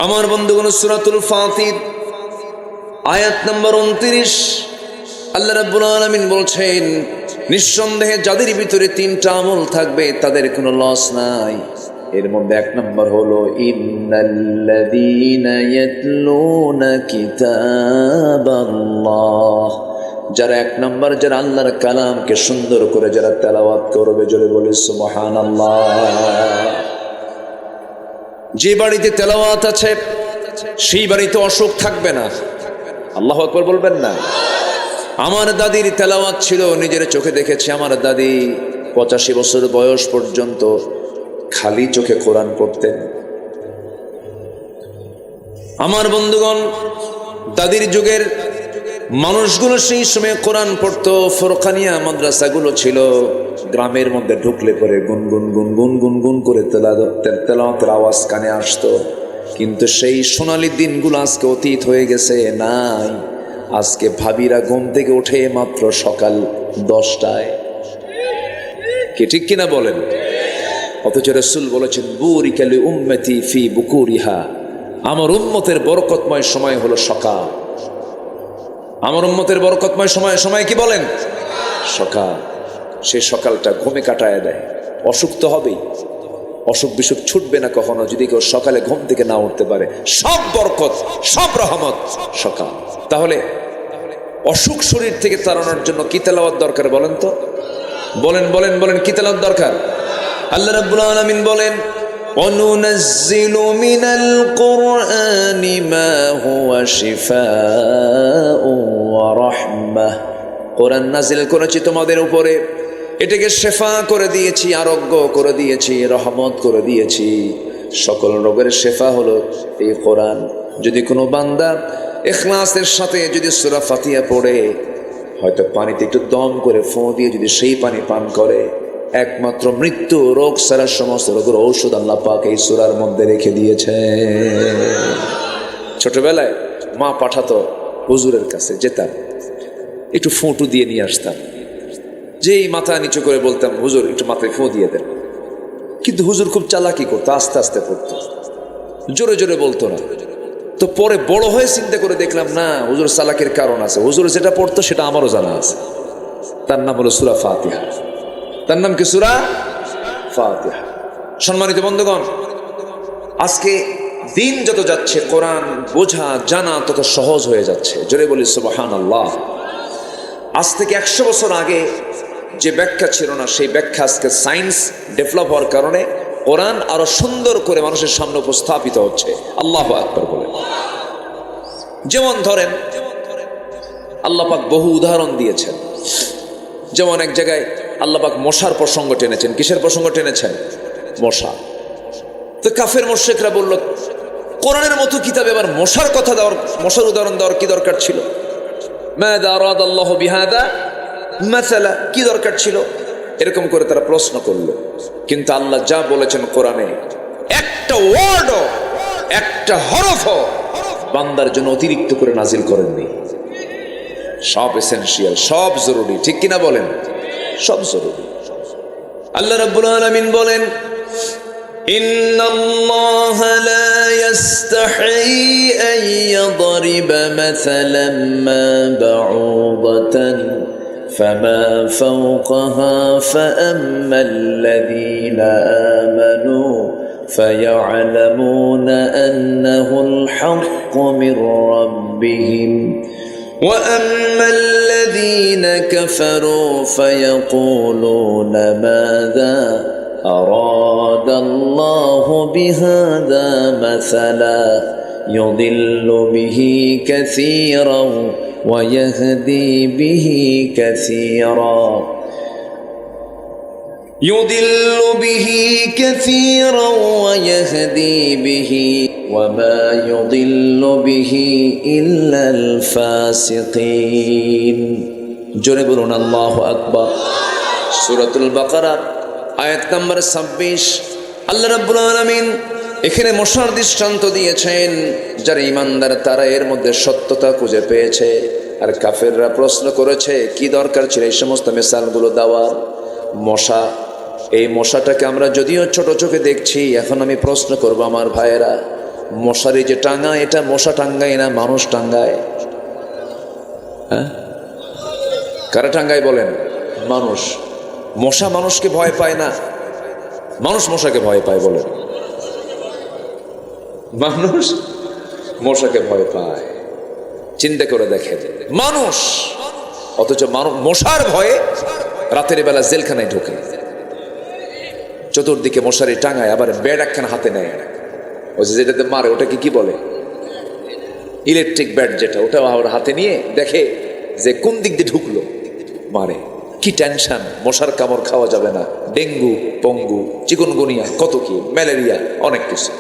আমার বন্ধুগণ, সূরাতুল ফাতির আয়াত নম্বর 29 আল্লাহ রাব্বুল আলামিন বলছেন, নিঃসন্দেহে যাদের ভিতরে তিনটা আমল থাকবে তাদের কোনো লস নাই। এর মধ্যে এক নম্বর হলো ইন্নাল্লাযীনা ইয়াতলুনা কিতাবাল্লাহ। যারা এক নম্বর, যারা আল্লাহর কালামকে সুন্দর করে যারা তেলাওয়াত করবে, জোরে বলে সুবহানাল্লাহ। যে বাড়িতে তেলাওয়াত আছে সেই বাড়িতে অসুখ থাকবে না। আল্লাহু আকবার বলবেন না? আমার দাদির তেলাওয়াত ছিল, নিজের চোখে দেখেছি। আমার দাদি 85 বছর বয়স পর্যন্ত খালি চোখে কোরআন পড়তেন। আমার বন্ধুগণ, দাদির যুগের মানুষগুলো সেই সময় কোরআন পড়তো। ফোরকানিয়া মাদ্রাসাগুলো ছিল গ্রামের মধ্যে, ঢুকলে পরে গুনগুন গুনগুন গুনগুন করে তেলাওয়াতের আওয়াজ কানে আসতো। কিন্তু সেই সোনালি দিনগুলো আজকে অতীত হয়ে গেছে, নাই। আজকে ভাবিরা ঘুম থেকে উঠে মাত্র সকাল 10টায়। কি ঠিক কিনা বলেন? অথচ রাসূল বলেছেন, বুরিকা লি উম্মতি ফি বুকুরিহা, আমার উম্মতের বরকতময় সময় হলো সকাল। আমার উম্মতের বরকতময় সময় কি বলেন? সকাল। সে সকালটা ঘুমে কাটায় দেয়। অসুখ তো হবেই, অসুখ বিসুখ ছুটবে না কখনো যদি কেউ সকালে ঘুম থেকে না উঠতে পারে। সব বরকত, সব রহমত সকাল। তাহলে অসুখ শরীর থেকে তাড়ানোর জন্য কি তেলাওয়াত দরকার বলেন তো? বলেন বলেন বলেন, কি তেলাওয়াত দরকার? আল্লাহ রাব্বুল আলামিন বলেন, ওয়ানুনাজ্জিলু মিনাল কুরআনি মা হুয়া শিফাউন ওয়া রাহমাহ। কোরআন নাজিল করেছি তোমাদের উপরে, এটাকে শেফা করে দিয়েছি, আরোগ্য করে দিয়েছি, রহমত করে দিয়েছি। সকল রোগের শেফা হলো এই কোরআন। যদি কোনো বান্দা ইখলাসের সাথে যদি সূরা ফাতিহা পড়ে, হয়তো পানিতে একটু দম করে ফোঁ দিয়ে যদি সেই পানি পান করে, একমাত্র মৃত্যু রোগ ছাড়া সমস্ত রোগের ঔষধ আল্লাহ পাক এই সূরার মধ্যে রেখে দিয়েছে। ছোটবেলায় মা পাঠাতো হুজুরের কাছে, যেতাম, একটু ফোঁটু দিয়ে নিয়ে আসতাম। যেই মাথা নিচু করে বলতাম, হুজুর একটু মাথায় ফোঁ দিয়ে দেন। কিন্তু হুজুর খুব চালাকি করতো, আস্তে আস্তে পড়তো, জোরে জোরে বলতো না। তো পরে বড় হয়ে চিন্তা করে দেখলাম, না, হুজুর চালাকির কারণ আছে। হুজুর যেটা পড়তো সেটা আমারও জানা আছে। তার নাম হলো সূরা ফাতিহা। তার নাম কি? সূরা ফাতিহা। সম্মানিত বন্ধুগণ, আজকে দিন যত যাচ্ছে কোরআন বোঝা জানা তত সহজ হয়ে যাচ্ছে। জোরে বলি সুবহানাল্লাহ। আজ থেকে 100 বছর আগে যে ব্যাখ্যা ছিল না, সেই ব্যাখ্যা আজকে সায়েন্স ডেভেলপ হওয়ার কারণে কোরআন আরো সুন্দর করে মানুষের সামনে উপস্থাপিত হচ্ছে। আল্লাহু আকবার বলে। যেমন ধরেন, আল্লাহ পাক বহু উদাহরণ দিয়েছেন। যেমন এক জায়গায় আল্লাহ পাক মশার প্রসঙ্গ টেনেছেন। কিসের প্রসঙ্গ টেনেছেন? মশা। তো কাফের মুশরিকরা বলল, কোরআনের মতো কিতাবে আবার মশার কথা দেওয়ার, মশার উদাহরণ দেওয়ার কি দরকার ছিল? মাযা আরাদাল্লাহু বিহাদা মাসালা, কি দরকার ছিল? এরকম করে তারা প্রশ্ন করলো। কিন্তু আল্লাহ যা বলেছেন কোরআনে, একটা ওয়ার্ডও, একটা হরফও বান্দার জন্য অতিরিক্ত করে নাজিল করেননি। সব এসেনশিয়াল, সব জরুরি। ঠিক কিনা বলেন? সব জরুরি। আল্লাহ রাব্বুল আলামিন বলেন, ইন্নাল্লাহা লা ইস্তাহি আন ইয়াদরিবা মাসালান মা বাউদাতান ফামা ফাওকাহা ফাআম্মা আল্লাযীনা আমানু ফায়া'লামুনা আন্নাহুল হাক্কু মির রাব্বিহিম وأما الذين كفروا فيقولون ماذا أراد الله بهذا مثلا يضل به كثيرا ويهدي به كثيرا يضل به كثيرا ويهدي به وما يضل به إلا الفاسقين। জোরে বলুন আল্লাহু আকবার। সূরাতুল বাকারা আয়াত নম্বর 26। আল্লাহ রাব্বুল আলামিন এখানে মশার দৃষ্টান্ত দিয়েছেন। যারা ঈমানদার তারা এর মধ্যে সত্যতা খুঁজে পেয়েছে। আর কাফেররা প্রশ্ন করেছে, কি দরকার ছিল এই সমস্ত মিসালগুলো দেওয়ার? মশা, এই মশাটাকে আমরা যদিও ছোট চোখে দেখছি, এখন আমি প্রশ্ন করব আমার ভাইয়েরা, মশারি যে টাঙ্গায়, এটা মশা টাঙ্গায় না, মানুষ টাঙ্গায়। হ্যাঁ, কারা টাঙ্গায় বলেন? মানুষ। মশা মানুষকে ভয় পায় না, মানুষ মশাকে ভয় পায়। বলেন, মানুষ মশাকে ভয় পায়। চিন্তা করে দেখেন, মানুষ, অথচ মশার ভয়ে রাতের বেলা জেলখানায় ঢোকে, চতুর্দিকে মশারি টাঙায়, আবার বেড একখানা হাতে নেয়। ওই যে যেটাতে মারে ওটাকে কি বলে? ইলেকট্রিক ব্যাট যেটা, ওটা আবার হাতে নিয়ে দেখে যে কোন দিক দিয়ে ঢুকলো, মারে। কি টেনশন, মশার কামড় খাওয়া যাবে না, ডেঙ্গু, পঙ্গু, চিকুনগুনিয়া, কত কি, ম্যালেরিয়া, অনেক কিছু।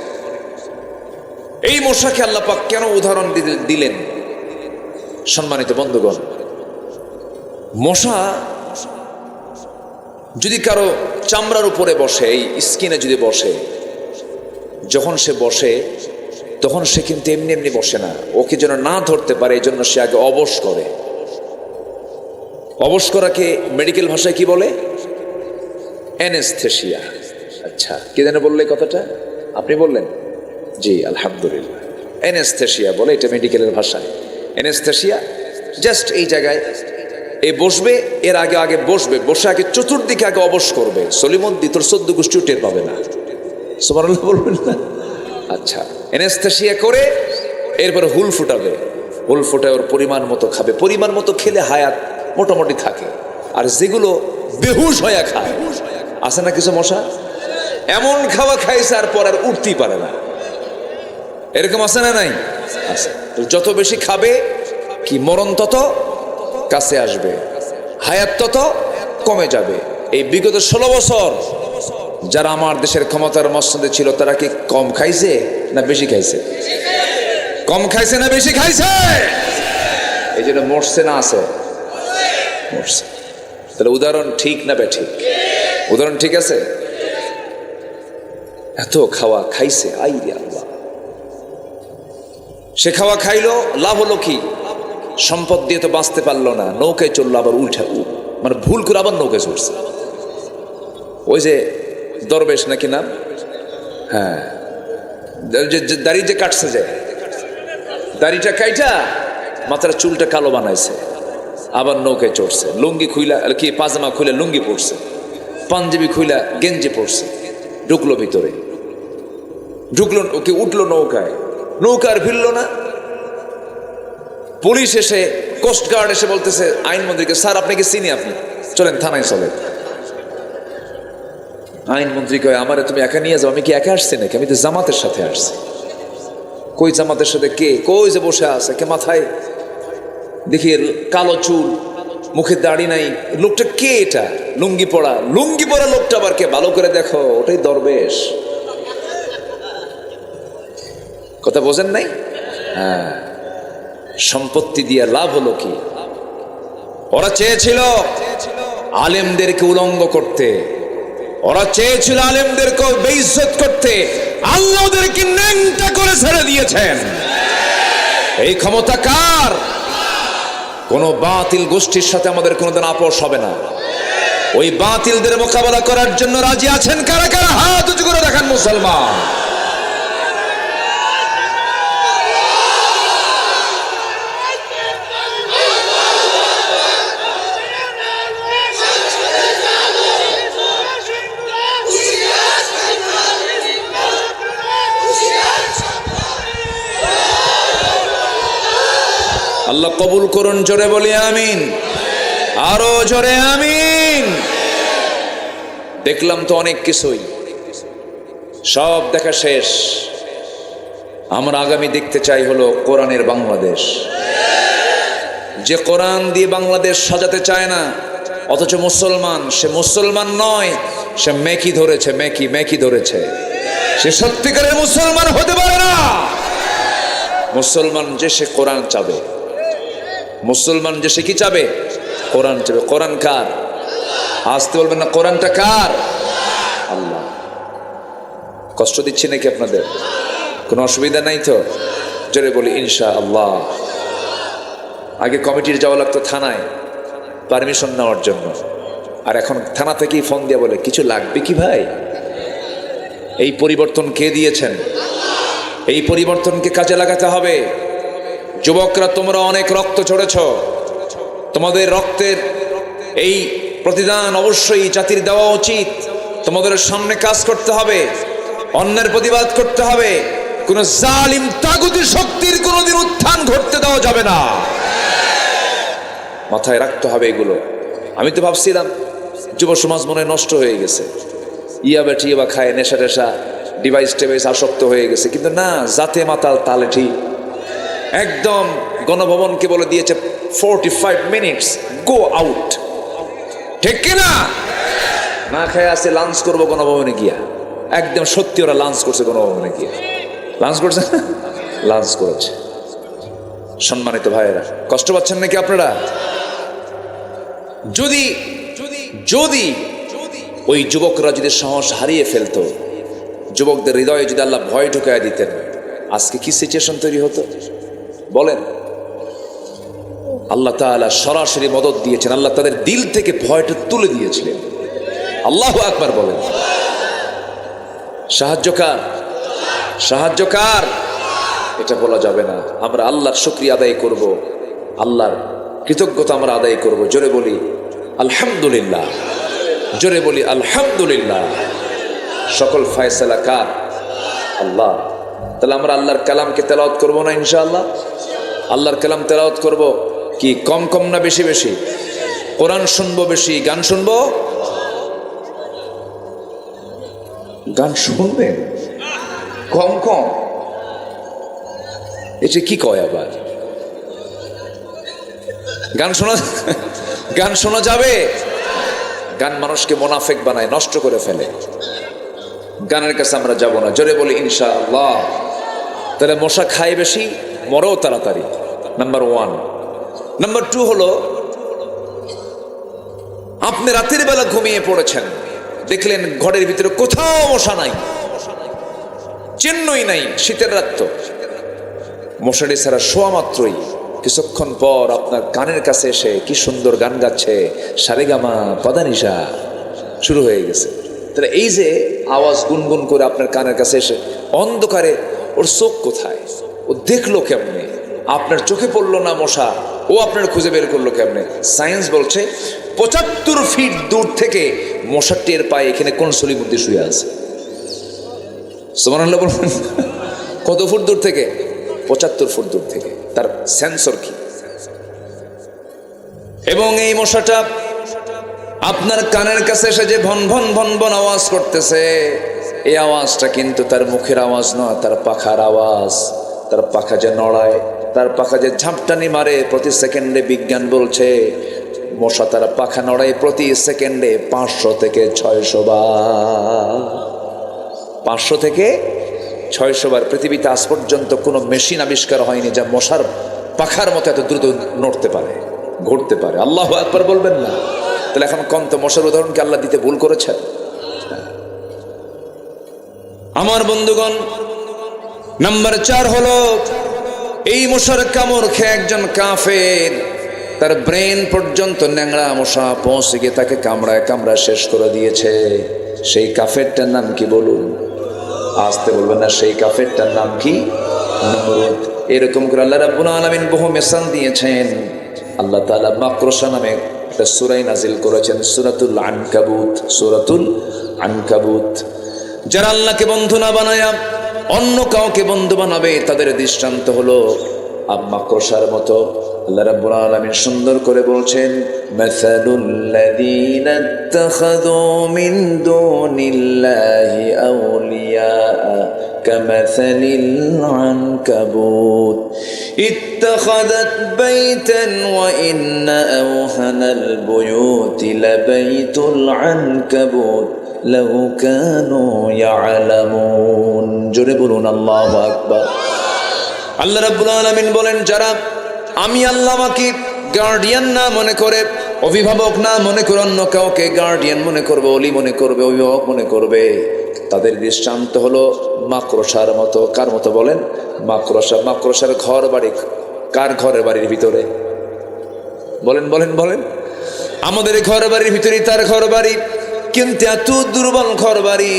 এই মশাকে আল্লাহ পাক কেন উদাহরণ দিলেন? সম্মানিত বন্ধুগণ, মশা যদি কারো চামড়ার উপরে বসে, এই স্কিনে যদি বসে, যখন সে বসে তখন সে কিন্তু এমনি এমনি বসে না, ওকে যেন না ধরতে পারে এই জন্য সে আগে অবশ করে। অবশ করাকে মেডিকেল ভাষায় কি বলে? অ্যানেস্থেসিয়া। আচ্ছা, কে যেন বললে কথাটা? আপনি বললেন? জি, আলহামদুলিল্লাহ। অ্যানেস্থেসিয়া বলে এটা মেডিকেলের ভাষায়। অ্যানেস্থেসিয়া জাস্ট এই জায়গায় এই বসবে, এর আগে আগে বসবে, বসে আগে চতুর্দিকে আগে অবশ করবে, সলিমদ্দি তোর 14 গোষ্ঠীও টের পাবে না। সুবহানাল্লাহ বলবেন না? আচ্ছা, অ্যানেস্থেসিয়া করে এরপরে হুল ফুটাবে, হুল ফুটায় ওর পরিমাণ মতো খাবে, পরিমাণ মতো খেলে হায়াত মোটামুটি থাকে। আর যেগুলো বেহুশ হয়ে খায়, আছে না কিছু মশা, এমন খাওয়া খাইছে আর পর আর উঠতেই পারে না, এরকম আছে না নাই? আছে। যত বেশি খাবে কি মরণ তত কাছে আসবে, হায়াত তত কমে যাবে। এই বিগত 16 বছর যারা আমার দেশের ক্ষমতার মসনদে ছিল, তারা কি কম খাইছে না বেশি খাইছে? কম খাইছে না বেশি খাইছে? এই জন্য মরছে না আছে? মরছে। তাহলে উদাহরণ ঠিক না বেঠিক? উদাহরণ ঠিক আছে। এত খাওয়া খাইছে, আই রে আল্লাহ। সে খাওয়া খাইলো, লাভ হলো কি? সম্পদ দিয়ে তো বাঁচতে পারলো না, নৌকায় চললো, আবার উল্টা মানে ভুল করে আবার নৌকায় চড়ছে। ওই যে দরবেশ নাকি নাম, হ্যাঁ, দাড়ি যে কাটছে, যে দাড়িটা কাইটা মাথার চুলটা কালো বানাইছে, আবার নৌকায় চড়ছে, লুঙ্গি খুইলা কি পাজামা খুইলা লুঙ্গি পড়ছে, পাঞ্জাবি খুইলা গেঞ্জি পড়ছে, ঢুকলো ভিতরে, ঢুকলো কি উঠলো নৌকায়, নৌকা আর ফিরল না। পুলিশ এসে, কোস্টগার্ড এসে বলতেছে আইনমন্ত্রীকে, স্যার আপনাকে চিনি, আপনি চলেন থানায় চলেন। আইনমন্ত্রী কয়, আমারে তুমি একা নিয়ে যাও। আমি কি একা আসছি নাকি? আমি তো জামাতের সাথে আসছি। কই জামাতের সাথে? কে? কই যে বসে আছে, কে মাথায় দেখি কালো চুল, মুখে দাড়ি নাই, লোকটা কে? এটা লুঙ্গি পড়া, লুঙ্গি পড়া লোকটা আবার কে? ভালো করে দেখো, ওটাই দরবেশ। কথা বোঝেন নাই? হ্যাঁ, সম্পত্তি দিয়ে লাভ হলো কি? ওরা চেয়েছিল আলেমদেরকে উলঙ্গ করতে, ওরা চেয়েছিল আলেমদেরকে বেইজ্জত করতে, আল্লাহ ওদেরকে ন্যাংটা করে ছেড়ে দিয়েছেন। এই ক্ষমতা কার? কোন বাতিল গোষ্ঠীর সাথে আমাদের কোনোদিন আপোষ হবে না। ওই বাতিলদের মোকাবেলা করার জন্য রাজি আছেন কারা কারা? হাত উঁচু করে দেখান মুসলমান। আল্লাহ কবুল করুন, জোরে বলি আমিন, আরো জোরে আমিন। দেখলাম তো অনেক কিছুই, সব দেখা শেষ। আমরা আগামী দেখতে চাই হলো কোরআনের বাংলাদেশ। যে কোরআন দিয়ে বাংলাদেশ সাজাতে চায় না, অথচ মুসলমান, সে মুসলমান নয়, সে মেকি ধরেছে, মেকি ধরেছে। সে সত্যিকারের মুসলমান হতে পারে না। মুসলমান যে সে কোরআন চাবে, মুসলমান যে সে কি চাবে? কোরআন চাবে। কোরআন কার? আসতে বলবেন না, কোরআনটা কার? আল্লাহ। কষ্ট দিচ্ছি নাকি আপনাদের? কোনো অসুবিধা নাই তো? জোরে বলি ইনশাআল্লাহ। আগে কমিটির যাওয়া লাগতো থানায় পারমিশন নেওয়ার জন্য, আর এখন থানা থেকেই ফোন দিয়ে বলে কিছু লাগবে কি ভাই? এই পরিবর্তন কে দিয়েছেন? এই পরিবর্তনকে কাজে লাগাতে হবে। যুবকরা, তোমরা অনেক রক্ত ঝরেছ, তোমাদের রক্তের এই প্রতিদান অবশ্যই জাতির দেওয়া উচিত। তোমাদের সামনে কাজ করতে হবে, অন্যের প্রতিবাদ করতে হবে। কোন জালিম তাগুতি শক্তির কোনোদিন উত্থান ঘটতে দেওয়া যাবে না, মাথায় রাখতে হবে এগুলো। আমি তো ভাবছিলাম যুব সমাজ মনে নষ্ট হয়ে গেছে, ইয়াবা টিয়াবা খায়, নেশা টেশা, ডিভাইস টেভাইস আসক্ত হয়ে গেছে, কিন্তু না, জাতে মাতাল তালে ঠিক। একদম গণভবনকে বলে দিয়েছে 45 মিনিটস গো আউট, ঠিক কিনা? না খেয়ে আসছে লাঞ্চ করবো গণভবনে গিয়া। একদম সত্যি ওরা লাঞ্চ করছে গণভবনে গিয়া, লাঞ্চ করছে, লাঞ্চ করেছে। সম্মানিত ভাইয়েরা, কষ্ট পাচ্ছেন নাকি আপনারা? যদি যদি ওই যুবকরা যদি সাহস হারিয়ে ফেলতো, যুবকদের হৃদয়ে যদি আল্লাহ ভয় ঢুকায় দিতেন, আজকে কি সিচুয়েশন তৈরি হতো বলেন? আল্লাহ তাআলা সরাসরি মদদ দিয়েছেন, আল্লাহ তাদের দিল থেকে ভয়টা তুলে দিয়েছিলেন। আল্লাহু আকবার বলেন। সাহায্যকার, সাহায্যকার এটা বলা যাবে না। আমরা আল্লাহর শুকরিয়া আদায় করব, আল্লাহর কৃতজ্ঞতা আমরা আদায় করব। জোরে বলি আলহামদুলিল্লাহ, জোরে বলি আলহামদুলিল্লাহ। সকল ফয়সালা কার? আল্লাহ। তাহলে আমরা আল্লাহর কালামকে তেলাওয়াত করব না ইনশাআল্লাহ? আল্লাহর কালাম তেলাওয়াত করব কি কম কম না বেশি বেশি? কোরআন শুনবো বেশি, গান শুনবো? গান শুনবেন কম কম, এটা কি কয় আবার? গান শোনা যাবে? গান মানুষকে মুনাফিক বানায়, নষ্ট করে ফেলে। গানের কাছে আমরা যাব না। জোরে বলি ইনশাআল্লাহ। তাহলে মশা খায় বেশি, মরেও তাড়াতাড়ি, নাম্বার 1। নাম্বার 2 হলো, আপনি রাতের বেলা ঘুমিয়ে পড়েছেন, দেখলেন ঘরের ভিতরে কোথাও মশা নাই, চিহ্নই নাই। শীতের রাত তো, মশারি ছাড়া শোয়া মাত্রই কিছুক্ষণ পর আপনার কানের কাছে এসে কি সুন্দর গান গাচ্ছে, সারেগামা পাদানিসা শুরু হয়ে গেছে। তাহলে এই যে আওয়াজ গুনগুন করে আপনার কানের কাছে এসে, অন্ধকারে ওর চোখ কোথায়, ও দেখলো কেমনে? আপনার চোখে পড়লো না মশা, ও আপনার খুঁজে বের করলো কেমনে? সায়েন্স বলছে 75 ফিট দূর থেকে মশা টের পায় এখানে কোন সলিমুদ্দি শুয়ে আছে। সুবহানাল্লাহ বলবেন। কত ফুট দূর থেকে? 75 ফুট দূর থেকে। তার সেন্সর কি? এবং এই মশাটা আপনার কানের কাছে এসে যে ভন ভন ভন ভন আওয়াজ করতেছে, এই আওয়াজটা কিন্তু তার মুখের আওয়াজ নয়, তার পাখার আওয়াজ। তার পাখা যে নড়ায়, তার পাখা যে ঝাপটানি মারে প্রতি সেকেন্ডে, বিজ্ঞান বলছে মশা তার পাখা নড়ায় প্রতি সেকেন্ডে 500 থেকে 600 বার। 500 থেকে 600 বার। পৃথিবীতে আজ পর্যন্ত কোনো মেশিন আবিষ্কার হয়নি যা মশার পাখার মতো এত দ্রুত নড়তে পারে, ঘুরতে পারে। আল্লাহু আকবার বলবেন না? তাহলে এখন কোন তো মশার উদাহরণকে আল্লাহ দিতে ভুল করেছেন? আমার বন্ধুগণ, নাম্বার 4 হলো, এই মশার কামড় খেয়ে একজন কাফের, তার ব্রেন পর্যন্ত ন্যাংরা মশা পৌঁছে গিয়ে তাকে কামড়ায় কামড়ায় শেষ করে দিয়েছে। সেই কাফেরটার নাম কি বলুন? আসতে বলবেন না। সেই কাফেরটার নাম কি? নমরুদ। এরকম করে আল্লাহ রাব্বুল আলামিন বহু মিসাল দিয়েছেন। আল্লাহ তাআলা মাকরসা নামে একটা সূরা নাজিল করেছেন, সূরাতুল আনকাবুত। সূরাতুল আনকাবুত। যারা আল্লাহকে বন্ধু না বানায়া অন্য কাউকে বন্ধু বানাবে, তাদের দৃষ্টান্ত হলো মাকড়সার মতো। আল্লাহ রাব্বুল আলামিন সুন্দর করে বলছেন, মাসালুল লাযীনা ইত্তাখাযু মিন দুনিল্লাহি আউলিয়া কামাসালিল আনকাবুত ইত্তাখাযাত বাইতান ওয়া ইন্না আওহানাল বুয়ুতি লাবাইতুল আনকাবুত লাউ কানু ইয়ালামুন। জোরে বলুন আল্লাহু আকবার। আল্লাহ রাব্বুল আলামিন বলেন, যারা আমি আল্লাহ আমাকে গার্ডিয়ান না মনে করে, অভিভাবক না মনে করে অন্য কাউকে গার্ডিয়ান মনে করবে, অলি মনে করবে, অভিভাবক মনে করবে, তাদের দৃষ্টান্ত হলো মাকড়সার মতো। কার মতো বলেন? মাকড়সা। মাকড়সার ঘর বাড়ি কার? ঘরের বাড়ির ভিতরে। বলেন বলেন বলেন। আমাদের ঘর বাড়ির ভিতরে তার ঘর বাড়ি, কিন্তু এত দুর্বল ঘর বাড়ি,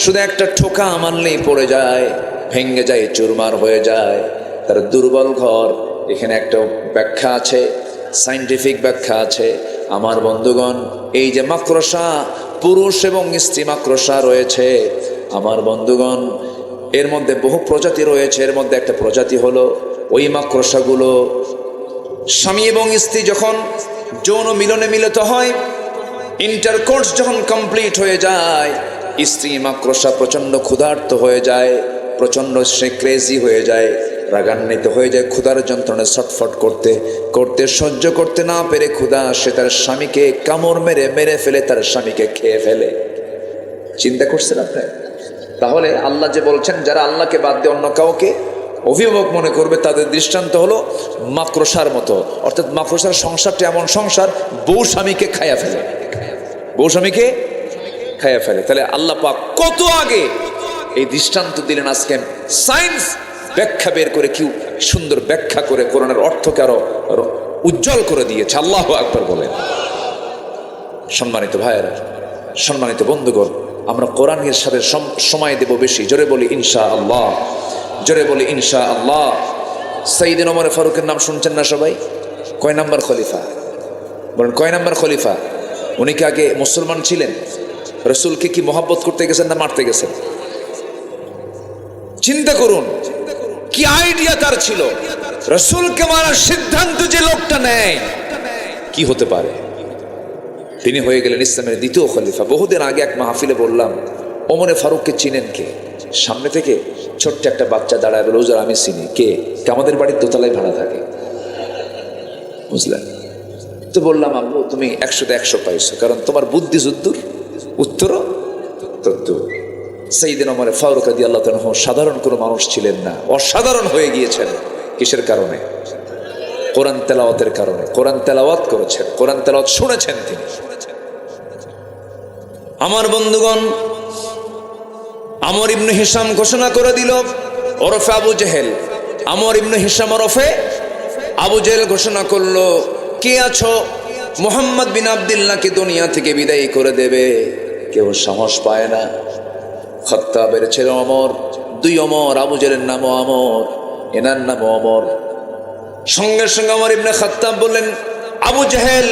শুধু একটা ঠোকা মারলেই পড়ে যায়। ভেঙে যায়, চুরমার হয়ে যায়, তার দুর্বল ঘর। এখানে একটা ব্যাখ্যা আছে, সাইন্টিফিক ব্যাখ্যা আছে। আমার বন্ধুগণ, এই যে মাকড়সা, পুরুষ এবং স্ত্রী মাকড়সা রয়েছে আমার বন্ধুগণ, এর মধ্যে বহু প্রজাতি রয়েছে। এর মধ্যে একটা প্রজাতি হলো ওই মাকড়সাগুলো স্বামী এবং স্ত্রী যখন যৌন মিলনে মিলিত হয়, ইন্টারকোর্স যখন কমপ্লিট হয়ে যায়, স্ত্রী মাকড়সা প্রচণ্ড ক্ষুধার্ত হয়ে যায়, প্রচণ্ড সে ক্রেজি হয়ে যায়, রাগান্বিত হয়ে যায়, ক্ষুধার যন্ত্রণায় ছটফট করতে করতে সহ্য করতে না পেরে ক্ষুধা সে তার স্বামীকে কামড় মেরে মেরে ফেলে, তার স্বামীকে খেয়ে ফেলে। চিন্তা করছেন আপনার? তাহলে আল্লাহ যে বলছেন যারা আল্লাহকে বাদ দিয়ে অন্য কাউকে অভিভাবক মনে করবে তাদের দৃষ্টান্ত হলো মাকড়সার মতো। অর্থাৎ মাকড়সার সংসারটা এমন সংসার, বউ স্বামীকে খাইয়া ফেলে, বউ স্বামীকে খাইয়া ফেলে। তাহলে আল্লাহ পাক কত আগে এই দৃষ্টান্ত দিলেন। আজকে সায়েন্স ব্যাখ্যা বের করে কি সুন্দর ব্যাখ্যা করে কোরআনের অর্থকে আরো উজ্জ্বল করে দিয়েছে। আল্লাহু আকবার বলেন। সম্মানিত ভাইয়েরা, সম্মানিত বন্ধুগণ, আমরা কোরআনের সাথে সময় দেব বেশি। জোরে বলি ইনশাআল্লাহ, জোরে বলি ইনশাআল্লাহ। সাইয়েদনা ওমর ফারুকের নাম শুনছেন না সবাই? কয় নাম্বার খলিফা বলেন? কয় নাম্বার খলিফা? উনি কি আগে মুসলমান ছিলেন? রাসূলকে কি মহব্বত করতে গেছেন না মারতে গেছেন? চিন্তা করুন কি আইডিয়া তার ছিল। রাসূলকে মারার সিদ্ধান্ত যে লোকটা নেয়, কি হতে পারে? তিনি হয়ে গেলেন ইসলামের দ্বিতীয় খলিফা। বহুদিন আগে এক মাহফিলে বললাম, ওমরে ফারুককে চিনেন কে? সামনে থেকে ছোট্ট একটা বাচ্চা দাঁড়ায় বলে, হুজুর আমি চিনি। কে? আমাদের বাড়ির দোতলায় ভাড়া থাকে। বুঝলেন তো? বললাম, আম্মু তুমি 100তে 100 পাইছো, কারণ তোমার বুদ্ধি যদ্দূর উত্তরও তদ্দূর। সাইয়েদনা ওমর ফারুক রাদিয়াল্লাহু তাআলা সাধারণ কোনো মানুষ ছিলেন না, অসাধারণ হয়ে গিয়েছেন। কিসের কারণে? কোরআন তেলাওয়াতের কারণে। কোরআন তেলাওয়াত করেছেন, কোরআন তেলাওয়াত শুনেছেন তিনি। আমার বন্ধুগণ, আমর ইবনে হিশাম ঘোষণা করে দিল ওরফে আবু জেহেল। আমর ইবনে হিশাম ওরফে আবু জেহেল ঘোষণা করলো, কে আছো মুহাম্মদ বিন আব্দুল্লাহকে দুনিয়া থেকে বিদায় করে দেবে? কেউ সাহস পায় না। খাত্তাবের ছেলে ওমর, 2 ওমর, আবু জেহেলের নামও আমর, এনার নামও ওমর। সঙ্গে সঙ্গে ওমর ইবনে খাত্তাব বললেন, আবু জেহেল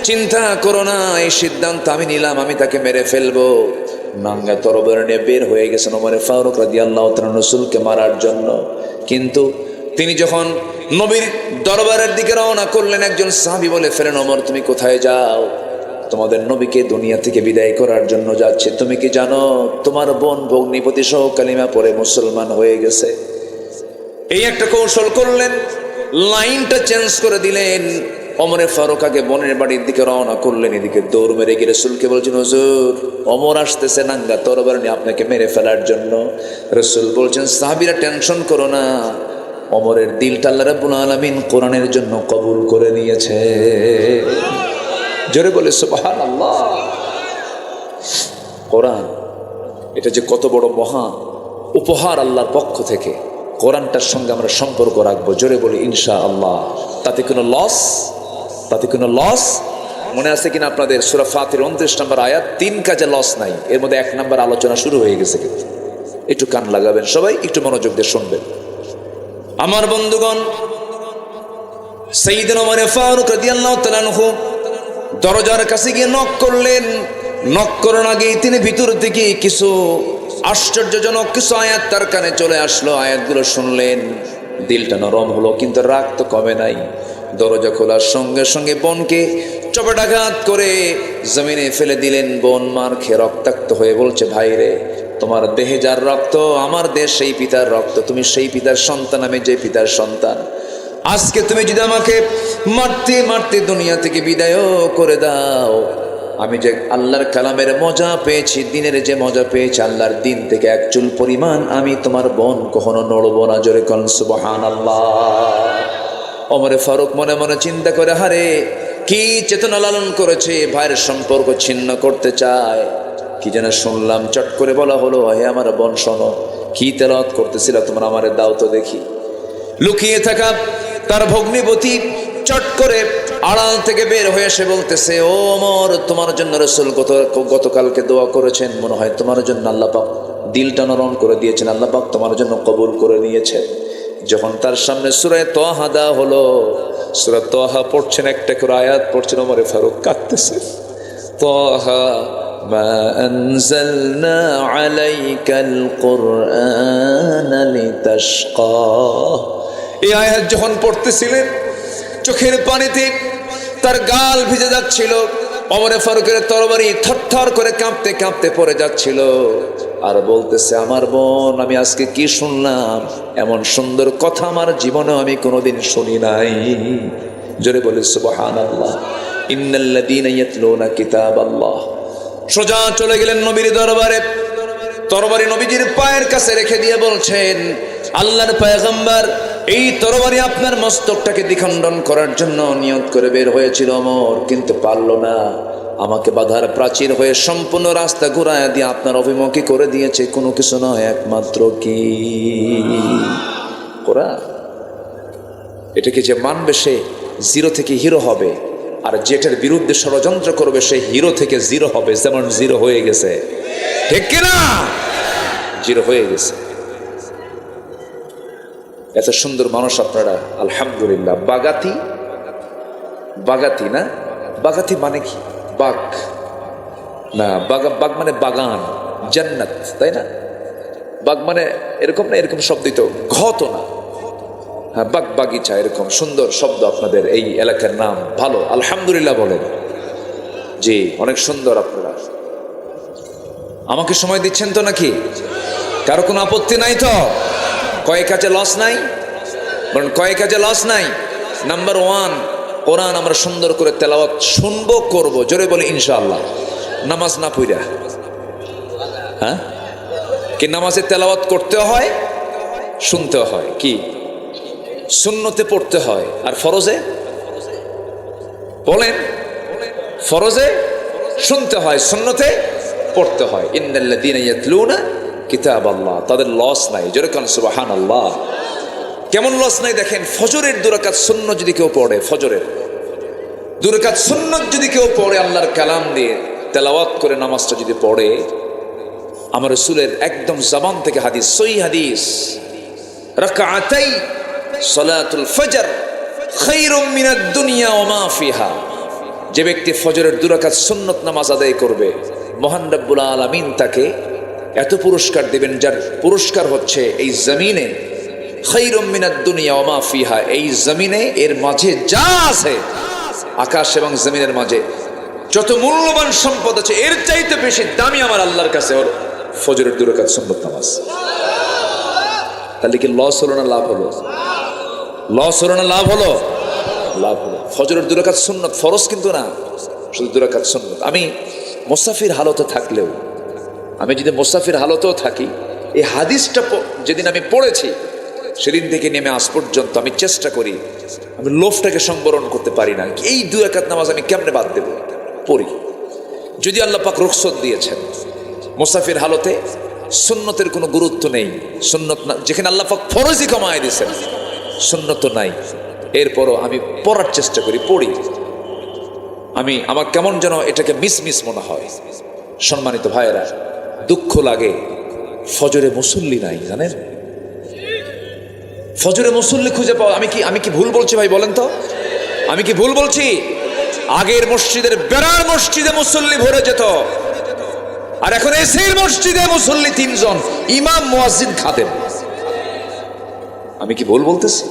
চিন্তা করো না, এই সিদ্ধান্ত আমি নিলাম, আমি তাকে মেরে ফেলবো। নাঙ্গা তরবারি নিয়ে বের হয়ে গেছেন ওমর ফারুক রাদিয়াল্লাহু তাআলা রাসূলকে মারার জন্য। কিন্তু তিনি যখন নবীর দরবারের দিকে রওনা করলেন, একজন সাহাবী বলে ফেলেন, ওমর তুমি কোথায় যাও? তোমাদের নবীকে দুনিয়া থেকে বিদায় করার জন্য যাচ্ছে। তুমি কি জানো তোমার বোন ভগ্নিপতি সহ কালিমা পড়ে মুসলমান হয়ে গেছে? এই একটা কৌশল করলেন, লাইনটা চেঞ্জ করে দিলেন। ওমরে ফারুক আগে বোনের বাড়ির দিকে রওনা করলেন, এদিকে দৌড় মেরে গিয়ে রাসূলকে বলছেন, হুজুর ওমর আসতেছে নাঙ্গা তরবারি নিয়ে আপনাকে মেরে ফেলার জন্য। রাসূল বলছেন, সাহাবীরা টেনশন করো না, ওমরের দিলটা আল্লাহ রাব্বুল আলামিন কোরআনের জন্য কবুল করে নিয়েছে। জোরে বলে সুবহানাল্লাহ। কোরআন এটা যে কত বড় মহা উপহার আল্লাহর পক্ষ থেকে, কোরআনটার সঙ্গে আমরা সম্পর্ক রাখবো। জোরে বলি ইনশাআল্লাহ। তাতে কোনো লস, তাতে কোনো লস মনে আছে কিনা আপনাদের? সূরা ফাতির 29 নম্বর আয়াত, 3 কাজে লস নাই। এর মধ্যে 1 নম্বর আলোচনা শুরু হয়ে গেছে। কিন্তু একটু কান লাগাবেন সবাই, একটু মনোযোগ দিয়ে শুনবেন। আমার বন্ধুগণ, সাইয়েদনা ওমর ফারুক রাদিয়াল্লাহু তাআলা আনহু দরজার কাছে গিয়ে নক করলেন। নক করার আগেই তিনি ভিতর থেকে কিছু আশ্চর্যজনক কিছু আয়াত তার কানে চলে আসলো। আয়াতগুলো শুনলেন, দিলটা নরম হলো, কিন্তু রাগ তো কমে নাই। দরজা খোলার সঙ্গে সঙ্গে বোনকে চপেটাঘাত করে জমিনে ফেলে দিলেন। বোন মার খেয়ে রক্তাক্ত হয়ে বলছে, ভাই রে, তোমার দেহে যার রক্ত, আমার দেহ সেই পিতার রক্ত, তুমি সেই পিতার সন্তান, আমি যে পিতার সন্তান। আজকে তুমি যদি আমাকে মারতে মারতে দুনিয়া থেকে বিদায়ও করে দাও, আমি যে আল্লাহর কালামের মজা পেয়েছি, দিনের যে মজা পেয়েছি, আল্লাহর দিন থেকে 1 চুল পরিমাণ আমি তোমার বোন কখনো নড়বো না। জোরে কোন সুবহানাল্লাহ। ওমর ফারুক মনে মনে চিন্তা করে, হারে কি চেতনা লালন করেছে, ভাইয়ের সম্পর্ক ছিন্ন করতে চায়। কি যেন শুনলাম, চট করে বলা হলো, হে আমার বোন শোনো, কি তেলাওয়াত করতেছিল তোমরা, আমারে দাও তো দেখি। লুকিয়ে থাকা তার ভগ্নিপতি চট করে আড়াল থেকে বের হয়ে এসে বলতেছে, ও ওমর, তোমার জন্য রাসূল গতকালকে দোয়া করেছেন, মনে হয় তোমার জন্য আল্লাহ পাক দিলটা নরম করে দিয়েছেন, আল্লাহ পাক তোমার জন্য কবুল করে নিয়েছেন। যখন তার সামনে সূরা তাহা দেওয়া হলো, সূরা তাহা পড়ছেন, একটা করে আয়াত পড়ছেন, ওমরে ফারুক কাঁদতেছে। তাহা মা আনজালনা আলাইকাল কুরআনা লিতাশকা। এই আয়াত যখন পড়তেছিলেন চোখের পানিতে তার গাল ভিজে যাচ্ছিল, ওমরে ফারুকের তরবারি থরথর করে কাঁপতে কাঁপতে পড়ে যাচ্ছিল, আর বলতেছে, আমার বোন, আমি আজকে কি শুনলাম, এমন সুন্দর কথা আমার জীবনে আমি কোনোদিন শুনি নাই। জোরে বলি সুবহানাল্লাহ। ইন্নাল্লাযীনা ইয়াতলুনা কিতাবাল্লাহ। সোজা চলে গেলেন নবীর দরবারে, তরবারি নবীজির পায়ের কাছে রেখে দিয়ে বলছেন, আল্লাহর পয়গম্বর, এই তরবারি আপনার মস্তকটাকে দ্বিখণ্ডন করার জন্য নিয়ত করে বের হয়েছিল ওমর, কিন্তু পারল না। আমাকে বাধার প্রাচীর হয়ে সম্পূর্ণ রাস্তা ঘুরায় দিয়ে আপনার অভিমুখী করে দিয়েছে, কোনো কিছু নয়, একমাত্র কি কোরআন। এটাকে যে মানবে সে জিরো থেকে হিরো হবে, আর যেটার বিরুদ্ধে ষড়যন্ত্র করবে সে হিরো থেকে জিরো হবে, যেমন জিরো হয়ে গেছে, ঠিক কিনা? জিরো হয়ে গেছে। এত সুন্দর মানুষ আপনারা, আলহামদুলিল্লাহ। বাগাতি, বাগাতি না, বাগাতি মানে কি? বাগ না, বাগ মানে বাগান, জান্নাত, তাই না? বাগ মানে এরকম না, এরকম শব্দই তো, ঘত না, হ্যাঁ, বাগ বাগিচা, এরকম সুন্দর শব্দ আপনাদের এই এলাকার নাম। ভালো, আলহামদুলিল্লাহ বলেন। জি, অনেক সুন্দর। আপনারা আমাকে সময় দিচ্ছেন তো নাকি? কারো কোনো আপত্তি নাই তো? কয়েক কাজে লস নাই? বলেন, কয়েক কাজে লস নাই? নাম্বার ওয়ান, কোরআন আমরা সুন্দর করে তেলাওয়াত শুনবো, করবো। জোরে বলি ইনশাআল্লাহ। নামাজ না পড়া, হ্যাঁ, কি নামাজে তেলাওয়াত করতে হয়, শুনতে হয়, কি সুন্নতে পড়তে হয়, আর ফরজে বলেন, ফরজে শুনতে হয়, সুন্নতে পড়তে হয়। ইন্নাল্লাযীনা ইয়াতলুনা কিতাবাল্লাহ, তাদের লস নাই। জোরে কান সুবহানাল্লাহ। কেমন লস নাই দেখেন, ফজরের 2 রাকাত সুন্নত যদি কেউ পড়ে, ফজরের 2 রাকাত সুন্নত যদি কেউ পড়ে, আল্লাহর কালাম দিয়ে তেলাওয়াত করে নামাজটা যদি পড়ে, আমার রাসূলের একদম জবান থেকে হাদিস, সহিহ হাদিস, রাকাতাই সালাতুল ফজর খায়রুম মিনাদ দুনিয়া ওয়া মা ফিহা। যে ব্যক্তি ফজরের 2 রাকাত সুন্নত নামাজ আদায় করবে, মহান রব্বুল আলামিন তাকে এত পুরস্কার দিবেন, যার পুরস্কার হচ্ছে এই জমিনে খায়রুম মিনাদ দুনিয়া ওয়া মা ফিহা, এই জমিনে এর মাঝে যা আছে, আকাশ এবং জমিনের মাঝে যত মূল্যবান সম্পদ আছে, এর চাইতে বেশি দামি আমার আল্লাহর কাছে ওর ফজরের 2 রাকাত সুন্নত নামাজ। তাহলে কি লস হলো না লাভ হলো? লস হলো না লাভ হলো? লাভ হলো। ফজরের 2 রাকাত সুন্নত, ফরজ কিন্তু না, শুধু 2 রাকাত সুন্নত। আমি মুসাফির হালতে থাকলেও, আমি যদি মুসাফির হালতেও থাকি, এই হাদিসটা যেদিন আমি পড়েছি সেদিন থেকে নেমে আজ পর্যন্ত আমি চেষ্টা করি, আমি লোভটাকে সংবরণ করতে পারি না, এই 2 রাকাত নামাজ আমি কেমনে বাদ দেব, পড়ি। যদি আল্লাহ পাক রুখসত দিয়েছেন, মুসাফির হালতে সুন্নতের কোনো গুরুত্ব নেই, সুন্নত না, যেখানে আল্লাহ পাক ফরজই কমায় দিয়েছেন, সুন্নত নাই, এরপরও আমি পড়ার চেষ্টা করি, পড়ি। আমার কেমন যেন এটাকে মিস মনে হয়। সম্মানিত ভাইয়েরা, দুঃখ লাগে, ফজরে মুসল্লি নাই, জানেন? ফজরে মুসল্লি খুঁজে পাওয়া, আমি কি ভুল বলছি ভাই বলেন তো? আমি কি ভুল বলছি? আগের মসজিদের বেড়ার মসজিদে মুসল্লি ভরে যেত, আর এখন এসির মসজিদে মুসল্লি 3 জন, ইমাম মুয়াজ্জিন খাদেম। আমি কি ভুল বলতেছি?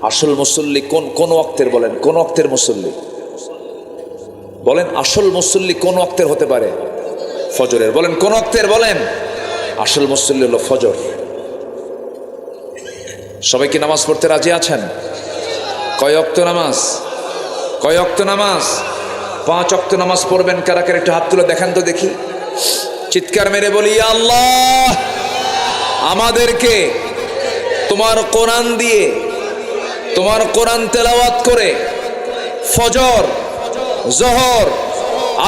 আসল মুসল্লি কোন ওয়াক্তের বলেন, কোন ওয়াক্তের মুসল্লি বলেন? আসল মুসল্লি কোন ওয়াক্তের হতে পারে? ফজরের। বলেন কোন ওয়াক্তের? বলেন। আসল মুসল্লি হলো ফজর। সবাই কি নামাজ পড়তে রাজি আছেন? কয় ওয়াক্ত নামাজ? কয় ওয়াক্ত নামাজ? 5 ওয়াক্ত নামাজ পড়বেন। কারা কারা একটু হাত তুলে দেখান তো দেখি, চিৎকার মেরে বলি, ইয়া আল্লাহ, আমাদেরকে তোমার কোরআন দিয়ে, তোমার কোরআন তেলাওয়াত করে ফজর, জোহর,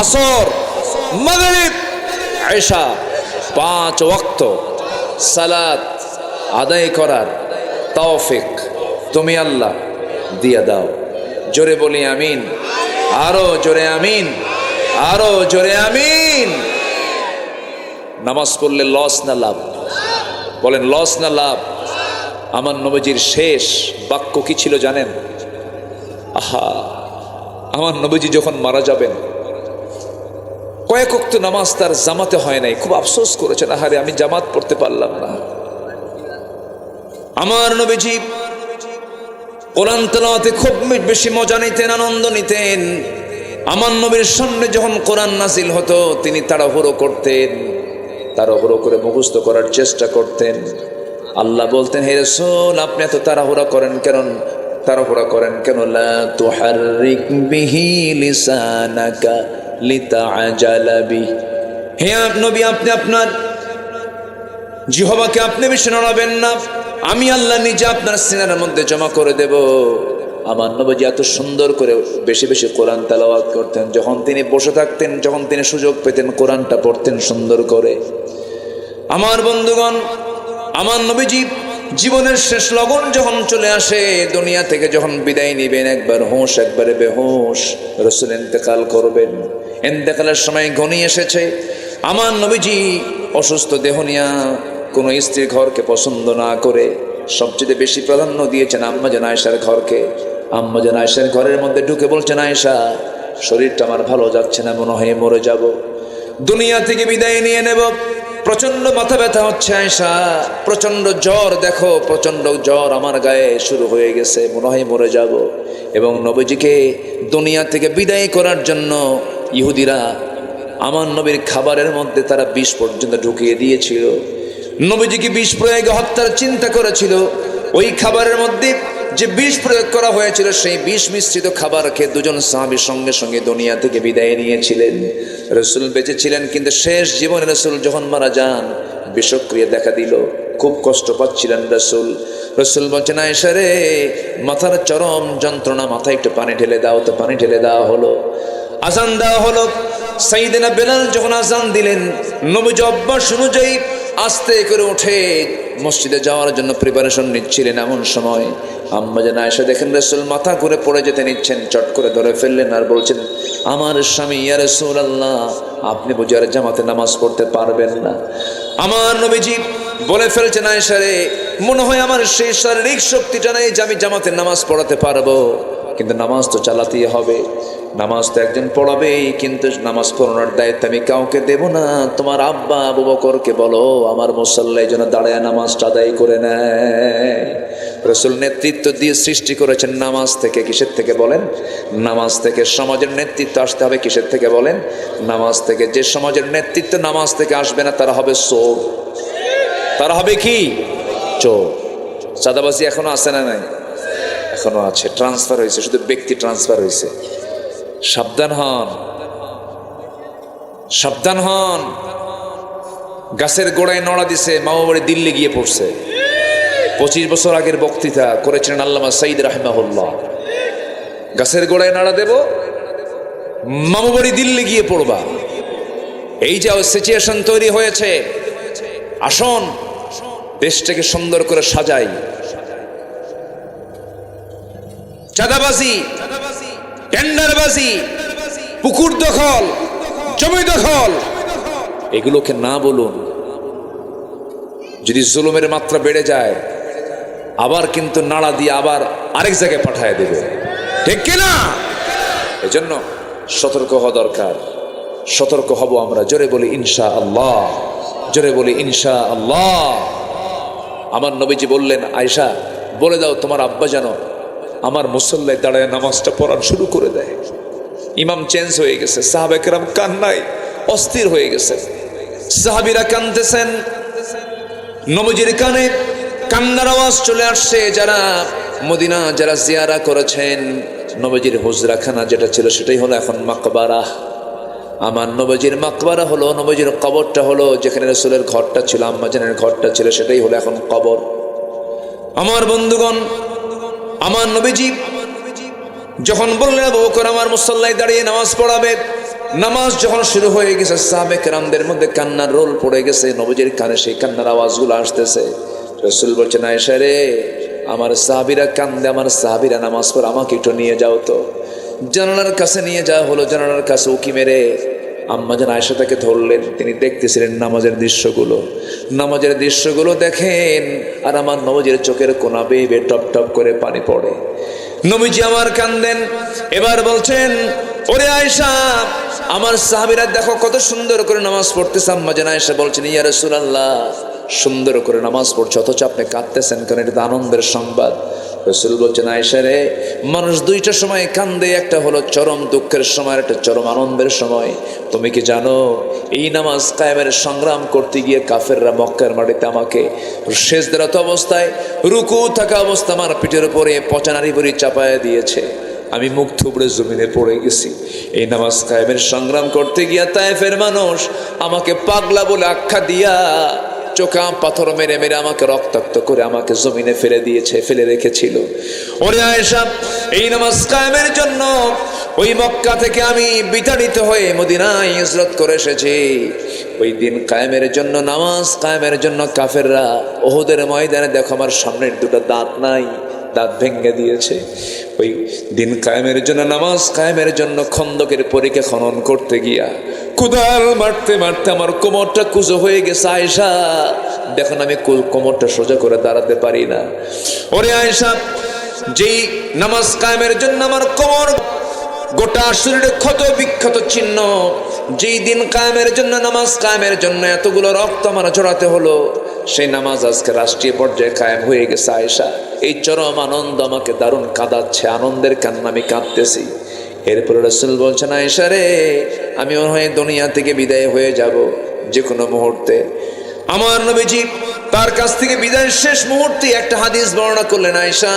আসর, মাগরিব, ইশা 5 ওয়াক্ত সালাত আদায় করার তৌফিক তুমি আল্লাহ দিয়ে দাও। জোরে বলি আমিন, আরো জোরে আমিন, আরো জোরে আমিন। নামাজ পড়লে লস না লাভ? বলেন লস না লাভ? আমার নবীজির শেষ বাক্য কি ছিল জানেন? আহা, আমার নবীজি যখন মারা যাবেন কয়েক ওয়াক্ত নামাজ তার জামাতে হয় নাই, খুব আফসোস করেছেন, আহারে আমি জামাত পড়তে পারলাম না। আমার নবীজি কোরআন তেলাওয়াতে খুব বেশি মজা নিতেন, আনন্দ নিতেন। আমার নবীর সামনে যখন কোরআন নাজিল হতো তিনি তাড়াহুড়ো করতেন, তাড়াহুড়ো করে মুখস্থ করার চেষ্টা করতেন। আল্লাহ বলতেন, হে রাসূল আপনি এত তাড়াহুড়া করেন কেন? তাড়াহুড়া করেন কেন? লা তুহাররিক বিহি লিসানাকা লিতাআজালা বিহি। হে নবী আপনি আপনার জিহ্বাকে আপনি বেশি নড়াবেন না, আমি আল্লাহ নিজে আপনার সিনার মধ্যে জমা করে দেব। আমার নবীজি এত সুন্দর করে বেশি বেশি কোরআন তেলাওয়াত করতেন। যখন তিনি বসে থাকতেন, যখন তিনি সুযোগ পেতেন কোরআনটা পড়তেন সুন্দর করে। আমার বন্ধুগণ, আমার নবীজি জীবনের শেষ লগন যখন চলে আসে, দুনিয়া থেকে যখন বিদায় নিবেন, একবার হুঁশ একবারে বেহুশ, রাসূল ইন্তেকাল করবেন। ইন্তেকালের সময় ঘনিয়ে এসেছে। আমার নবীজি অসুস্থ দেহ নিয়া কোনো স্ত্রীর ঘরকে পছন্দ না করে সবচেয়ে বেশি প্রাধান্য দিয়েছেন আম্মা জান আয়েশার ঘরকে। আম্মা জান আয়েশার ঘরের মধ্যে ঢুকে বলছেন, আয়েশা শরীরটা আমার ভালো যাচ্ছে না, মনে হয় মরে যাব, দুনিয়া থেকে বিদায় নিয়ে নেব, প্রচন্ড মাথা ব্যথা হচ্ছে আয়েশা, প্রচন্ড জ্বর, দেখো প্রচন্ড জ্বর আমার গায়ে শুরু হয়ে গেছে, মনে হয় মরে যাব। এবং নবীজিকে দুনিয়া থেকে বিদায় করার জন্য ইহুদিরা আমার নবীর খাবারের মধ্যে তারা বিষ পর্যন্ত ঢুকিয়ে দিয়েছিল। নবীজিকে বিষ প্রয়োগে হত্যার চিন্তা করেছিল। ওই খাবারের মধ্যে যে বিষ প্রয়োগ করা হয়েছিল সেই বিষ মিশ্রিত খাবার খেয়ে দুজন সাহাবী সঙ্গে সঙ্গে দুনিয়া থেকে বিদায় নিয়েছিলেন। রাসূল বেঁচে ছিলেন, কিন্তু শেষ জীবনে রাসূল যখন মারা যান বিষক্রিয়া দেখা দিল, খুব কষ্ট পাচ্ছিলেন রাসূল। রাসূল বলছেন, আয়েশা রে মাথার চরম যন্ত্রণা, মাথায় একটু পানি ঢেলে দাও। তো পানি ঢেলে দেওয়া হলো, আজান দেওয়া হলো। সাইয়েদনা বেলাল যখন আজান দিলেন, নবীজি অভ্যাস অনুযায়ী আস্তে করে উঠে মসজিদে যাওয়ার জন্য প্রিপারেশন নিচ্ছিলেন। এমন সময় আম্মা জান আয়েশা দেখেন রাসূল মাথা ঘুরে পড়ে যেতে নিচ্ছেন, চট করে ধরে ফেললেন আর বলছেন, আমার স্বামী ইয়া রাসূলুল্লাহ আপনি বুঝি আর জামাতে নামাজ পড়তে পারবেন না? আমার নবীজি বলে ফেলছেন, আয়েশা রে মনে হয় আমার সেই শারীরিক শক্তিটা নেই যে আমি জামাতে নামাজ পড়াতে পারবো, কিন্তু নামাজ তো চালাতেই হবে, নামাজ তো একজন পড়াবেই, কিন্তু নামাজ পড়ানোর দায়িত্ব আমি কাউকে দেব না। তোমার আব্বা আবু বকরকে বলো আমার মুসল্লায় যেন দাঁড়ায় নামাজটা আদায় করে নেয়। রাসূল নেতৃত্ব দিয়ে সৃষ্টি করেছেন নামাজ থেকে। কিসের থেকে বলেন? নামাজ থেকে। সমাজের নেতৃত্ব আসতে হবে কিসের থেকে বলেন? নামাজ থেকে। যে সমাজের নেতৃত্ব নামাজ থেকে আসবে না তারা হবে চোর। তারা হবে কি? চোর। চাঁদাবাজি এখনো আছে না নাই? এখনো আছে, ট্রান্সফার হয়েছে, শুধু ব্যক্তি ট্রান্সফার হয়েছে। সাবধান হন, সাবধান হন। গাছের গোড়ায় নড়া দিছে, মামা বাড়ি দিল্লি গিয়ে পড়ছে। 25 বছর আগের বক্তৃতা করেছিলেন আল্লামা সাঈদ রাহিমাহুল্লাহ। গাছের গোড়ায় নাড়া দেব, মামা বাড়ি দিল্লি গিয়ে পড়বা। এই যে সিচুয়েশন তৈরি হয়েছে, আসুন দেশটাকে সুন্দর করে সাজাই। চাঁদাবাজি, টেন্ডারবাজি, পুকুর দখল, জমি দখল, এগুলোকে না বলুন। যদি জুলুমের মাত্রা বেড়ে যায় আবার কিন্তু নাড়া দিয়ে আবার আরেক জায়গায় পাঠায় দেবে, ঠিক কিনা? এজন্য সতর্ক হওয়া দরকার। সতর্ক হব আমরা। জোরে বলি ইনশাআল্লাহ, জোরে বলি ইনশাআল্লাহ। আমার নবীজি বললেন, আয়েশা বলে দাও তোমার আব্বা যেন আমার মুসল্লায় দাঁড়ায় নামাজটা পড়ানো শুরু করে দেয়। ইমাম চেঞ্জ হয়ে গেছে, সাহাবায়ে কেরাম কান্নায় অস্থির হয়ে গেছে, সাহাবীরা কাঁদতেছেন, নবীজির কানে কান্নার আওয়াজ চলে আসছে। যারা মদিনা যারা জিয়ারা করেছেন, নবীজির হুজরাখানা যেটা ছিল সেটাই হলো এখন মাকবারা। আমার নবীজির মাকবারা হলো, নবীজির কবরটা হলো, যেখানে রাসূলের ঘরটা ছিল, আম্মা জানের ঘরটা ছিল, সেটাই হলো এখন কবর। আমার বন্ধুগণ, আমার নবীজি যখন বললেন আবু বকর আমার মুসল্লায় দাঁড়িয়ে নামাজ পড়াবে, নামাজ যখন শুরু হয়ে গেছে সাহাবে কেরামদের মধ্যে কান্নার রোল পড়ে গেছে। নবীজির কানে সেই কান্নার আওয়াজগুলো আসতেছে। রাসূল বলছেন, আয়েশা রে আমার সাহাবীরা কান্দে, আমার সাহাবীরা নামাজ পড়ে, আমাকে একটু নিয়ে যাও তো। জানালার কাছে নিয়ে যাওয়া হলো। জানালার কাছে উকি মেরে আম্মাজান আয়েশা তাকে ধরলেন, তিনি দেখতেছিলেন নামাজের দৃশ্যগুলো দেখেন, আর আমার নবীজির চোখের কোনা বেয়ে বেয়ে টপ টপ করে পানি পড়ে। নবীজি আমার কান্দেন, এবার বলছেন, ওরে আয়েশা, আমার সাহাবীরা দেখো কত সুন্দর করে নামাজ পড়তেছে। আম্মাজান আয়েশা বলছেন, ইয়া রাসূলুল্লাহ, সুন্দর করে নামাজ পড়ছে অথচ আপনি কাঁদতেছেন কেন? এটা তো আনন্দের সংবাদ। রাসূল বলছেন, আয়েশা রে, মানুষ দুইটা সময় কান্দে, একটা হলো চরম দুঃখের সময়, একটা চরম আনন্দের সময়। তুমি কি জানো এই নামাজ কায়েমের সংগ্রাম করতে গিয়ে কাফেররা মক্কার মাটিতে আমাকে সেজদারত অবস্থায়, রুকু থাকা অবস্থা আমার পিঠের উপরে পচা নাড়ি ভরি চাপায়া দিয়েছে, আমি মুখ থুবড়ে জমিনে পড়ে গেছি। এই নামাজ কায়েমের সংগ্রাম করতে গিয়া তায়েফের মানুষ আমাকে পাগলা বলে আখ্যা দিয়া চোখা পাথর মেরে মেরে আমাকে রক্তাক্ত করে আমাকে জমিনে ফেলে রেখেছিল। ওরে আয়েশা, এই নামাজ কায়েমের জন্য ওই মক্কা থেকে আমি বিতাড়িত হয়ে মদিনায় হিজরত করে এসেছি। ওই দিন কায়েমের জন্য, নামাজ কায়েমের জন্য কাফেররা ওহুদের ময়দানে, দেখো আমার সামনের দুটো দাঁত নাই, দাঁত ভেঙে দিয়েছে। ওই দিন কায়েমের জন্য, নামাজ কায়েমের জন্য খন্দকের পরীক্ষা খনন করতে গিয়া কুদাল মারতে মারতে আমার কোমরটা কুঁজো হয়ে গেছে। আয়েশা, দেখুন আমি কোমরটা সোজা করে দাঁড়াতে পারি না। ওরে আয়েশা, যেই নামাজ কায়েমের জন্য আমার কোমর, গোটা শরীরে ক্ষত বিক্ষত চিহ্ন, যেই দিন কায়েমের জন্য, নামাজ কায়েমের জন্য এতগুলো রক্ত আমার ঝরাতে হলো, সেই নামাজ আজকে রাষ্ট্রীয় পর্যায়ে কায়েম হয়ে গেছে। আয়েশা, এই চরম আনন্দ আমাকে দারুণ কাঁদাচ্ছে, আনন্দের কান্না, আমি কাঁদতেছি। এরপরে রাসূল বলছেন, আয়েশা রে, আমি মনে হয় দুনিয়া থেকে বিদায় হয়ে যাব যে কোনো মুহূর্তে। আমার নবীজি তার কাছ থেকে বিদায়ের শেষ মুহূর্তে একটা হাদিস বর্ণনা করলেন, আয়েশা,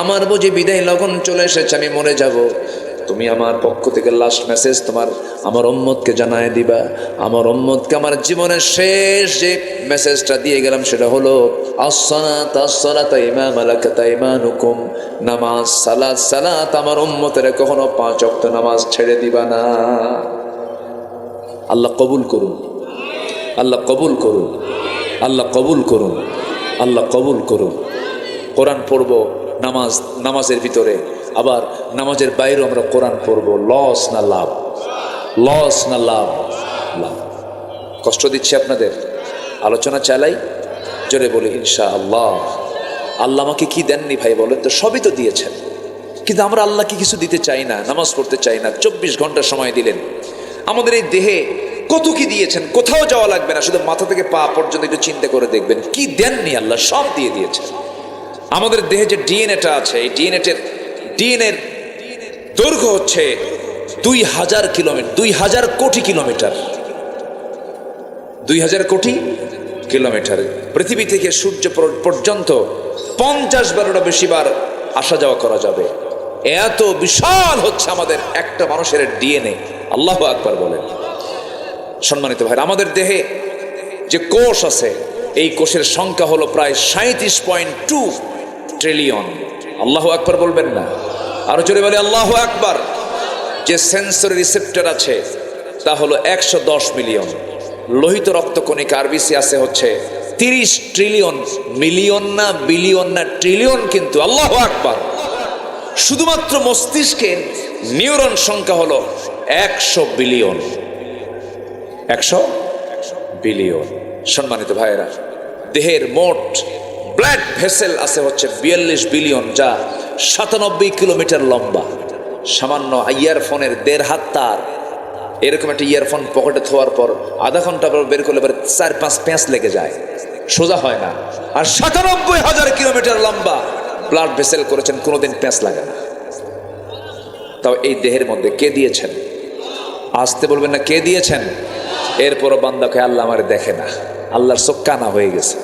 আমার বুঝি বিদায় লগন চলে এসেছে, আমি মরে যাব। তুমি আমার পক্ষ থেকে লাস্ট মেসেজ আমার উম্মতকে জানায় দিবা। আমার উম্মতকে আমার জীবনের শেষ যে মেসেজটা দিয়ে গেলাম সেটা হলো, আসসালাত আসসালাত ইমা মালাকাত আইমানুকুম, নামাজ সালাত সালাত, আমার উম্মতের কখনো 5 ওয়াক্ত নামাজ ছেড়ে দিবা না। আল্লাহ কবুল করুন, আল্লাহ কবুল করুন, আল্লাহ কবুল করুন, আল্লাহ কবুল করুন। কোরআন পড়ব নামাজের ভিতরে, আবার নামাজের বাইরেও আমরা কোরআন পড়ব। লস না লাভ? লস না লাভ? লাভ। কষ্ট দিচ্ছি আপনাদের, আলোচনা চালাই, জোরে বলি ইনশাআল্লাহ। আল্লাহ আমাকে কি দেননি ভাই বলেন তো? সবই তো দিয়েছেন, কিন্তু আমরা আল্লাহকে কিছু দিতে চাই না, নামাজ পড়তে চাই না। 24 ঘন্টা সময় দিলেন, আমাদের এই দেহে কত কি দিয়েছেন, কোথাও যাওয়া লাগবে না, শুধু মাথা থেকে পা পর্যন্ত একটু চিন্তা করে দেখবেন কি দেননি আল্লাহ, সব দিয়ে দিয়েছেন। আমাদের দেহে যে ডিএনএটা আছে, এই ডিএনএর দৈর্ঘ্য হচ্ছে 2000 কিলোমিটার, 2000 কোটি কিলোমিটার, 2000 কোটি কিলোমিটার। পৃথিবী থেকে সূর্য পর্যন্ত 50 বারেরও বেশি বার আসা যাওয়া করা যাবে। এত বিশাল হচ্ছে আমাদের একটা মানুষের ডিএনএ। আল্লাহু আকবার বলেন। সম্মানিত ভাই, আমাদের দেহে যে কোষ আছে, এই কোষের সংখ্যা হলো প্রায় 37.2 ট্রিলিয়ন। আল্লাহু আকবার বলবেন না? আরো জোরে বলে আল্লাহু আকবার। যে সেন্সরি রিসেপ্টর আছে তা হলো 110 মিলিয়ন। লোহিত রক্তকণিকা আরবিসি আছে হচ্ছে 30 ট্রিলিয়ন। মিলিয়ন না, বিলিয়ন না, ট্রিলিয়ন কিন্তু। আল্লাহু আকবার। শুধুমাত্র মস্তিষ্কের নিউরন সংখ্যা হলো 100 বিলিয়ন। 100 বিলিয়ন। সম্মানিত ভাইয়েরা, দেহের মোট ব্লাড ভেসেল আছে হচ্ছে 42 বিলিয়ন, যা 97 কিলোমিটার লম্বা। সামান্য ইয়ারফোনের 1.5 হাত তার, এরকম একটা ইয়ারফোন পকেটে থোয়ার পর আধা ঘন্টা পর বের করলে 4-5 প্যাঁচ লেগে যায়, সোজা হয় না। আর 97,000 কিলোমিটার লম্বা ব্লাড ভেসেল করেছেন, কোনোদিন প্যাঁচ লাগে না। তাও এই দেহের মধ্যে কে দিয়েছেন? আসতে বলবেন না, কে দিয়েছেন? এরপরও বান্দাকে আল্লাহ আমার দেখে না, আল্লাহর চোখ কানা হয়ে গেছে।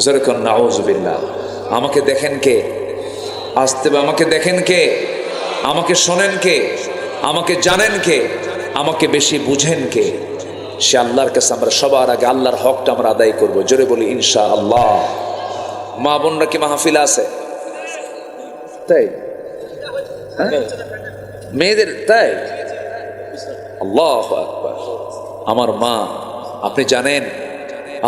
যেরকম নাউজুবিল্লাহ। আমাকে দেখেন কে? আসতে আমাকে দেখেন কে? আমাকে শোনেন কে? আমাকে জানেন কে? আমাকে বেশি বুঝেন কে? সে আল্লাহর কাছে আমরা সবার আগে আল্লাহর হকটা আমরা আদায় করবো। জোরে বলি ইনশাআল্লাহ। মা বোনরা কি মাহফিল আছে? তাই মেয়েদের, তাই আল্লাহু আকবার। আমার মা, আপনি জানেন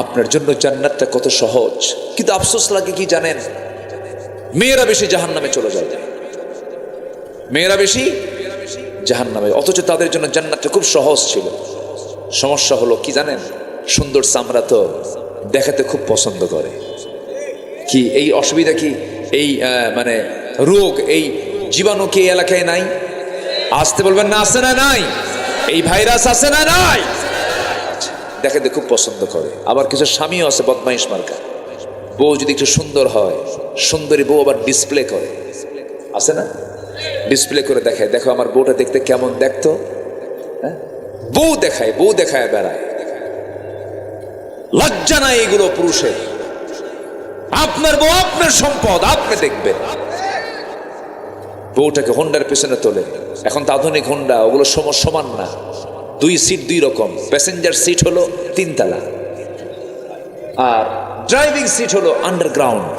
আপনার জন্য জান্নাতটা কত সহজ, কিন্তু আফসোস লাগে কি জানেন? মেয়েরা বেশি জাহান্নামে চলে যায়। মেয়েরা বেশি জাহান্নামে। অথচ তাদের জন্য জান্নাতটা খুব সহজ ছিল। সমস্যা হলো কি জানেন, সুন্দর চামড়া তো দেখাতে খুব পছন্দ করে। কি এই অসুবিধা, কি এই মানে রোগ, এই জীবাণু কি এই এলাকায় নাই? আসতে বলবেন না, আছে না নাই? এই ভাইরাস আছে না নাই? দেখাতে খুব পছন্দ করে। আবার কিছু স্বামীও আছে বদমাইশ মার্কা, বউ যদি একটু সুন্দর হয়, সুন্দরী বউ আবার ডিসপ্লে করে, আছে না? ডিসপ্লে করে দেখায়, দেখো আমার বউটা দেখতে কেমন দেখতো। হ্যাঁ, বউ দেখায় বেড়ায়। লজ্জা নাই এগুলো পুরুষের? আপনার বউ আপনার সম্পদ, আপনি দেখবেন। বউটাকে হোন্ডার পেছনে তোলে, এখন তো আধুনিক হোন্ডা, ওগুলো সমান না, 2 সিট 2 রকম। প্যাসেঞ্জার সিট হলো 3 তলা, আর ড্রাইভিং সিট হলো আন্ডারগ্রাউন্ড।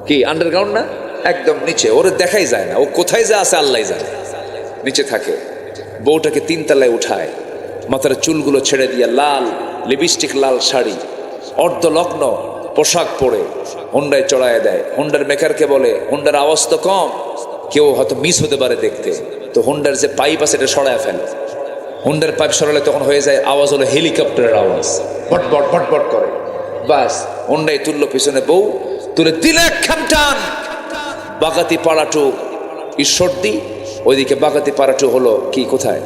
কি আন্ডারগ্রাউন্ড না? একদম নিচে, ওরে দেখাই যায় না, ও কোথায় যা আছে আল্লাহ জানে, নিচে থাকে। বউটাকে 3 তলায় উঠায়, মাথার চুলগুলো ছেড়ে দিয়ে লাল লিপস্টিক, লাল শাড়ি, অর্ধলগ্ন পোশাক পরে হোন্ডায় চড়ায় দেয়। হোন্ডার মেকারকে বলে, হোন্ডার আওয়াজ তো কম, কেউ হয়তো মিস হতে পারে দেখতে, তো হোন্ডার যে পাইপ আছে এটা সরায় ফেলে। হোন্ডার পাইপ সরালে তখন হয়ে যায় আওয়াজ হলো হেলিকপ্টারের আওয়াজ, ভটভট ভটভট করে। বাস হোন্ডায় তুললো, পিছনে বউ তুলে দিলে একখান টান। বাগাতি পাড়াটু ঈশ্বরদী, ওইদিকে বাগাতি পাড়াটু হলো কি কোথায়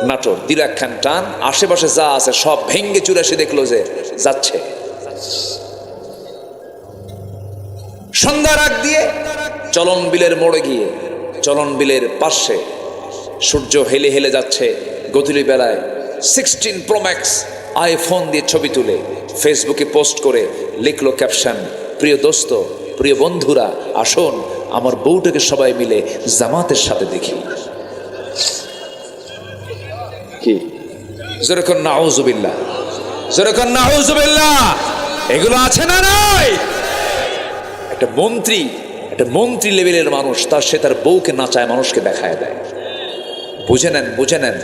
নাটোর। দিল একখান টান, আশেপাশে যা আছে সব ভেঙ্গে চুরে এসে দেখলো যে যাচ্ছে। সন্ধ্যার আগ দিয়ে চলন বিলের মোড়ে গিয়ে, চলন বিলের পাশে সূর্য হেলে হেলে যাচ্ছে গধূলি বেলায়, 16 Pro Max আইফোন দিয়ে ছবি তুলে ফেসবুকে পোস্ট করে লিখলো ক্যাপশন, প্রিয় দোস্ত, প্রিয় বন্ধুরা, আসুন আমার বউটাকে সবাই মিলে জামাতের সাথে দেখি। কি যেরকম নাউজুবিল্লাহ, যেরকম নাউজুবিল্লাহ, এগুলো আছে না নাই? একটা মন্ত্রী লেভেলের মানুষ, সে তার বউকে নাচায়, মানুষকে দেখায় দেয়। বুঝে নেন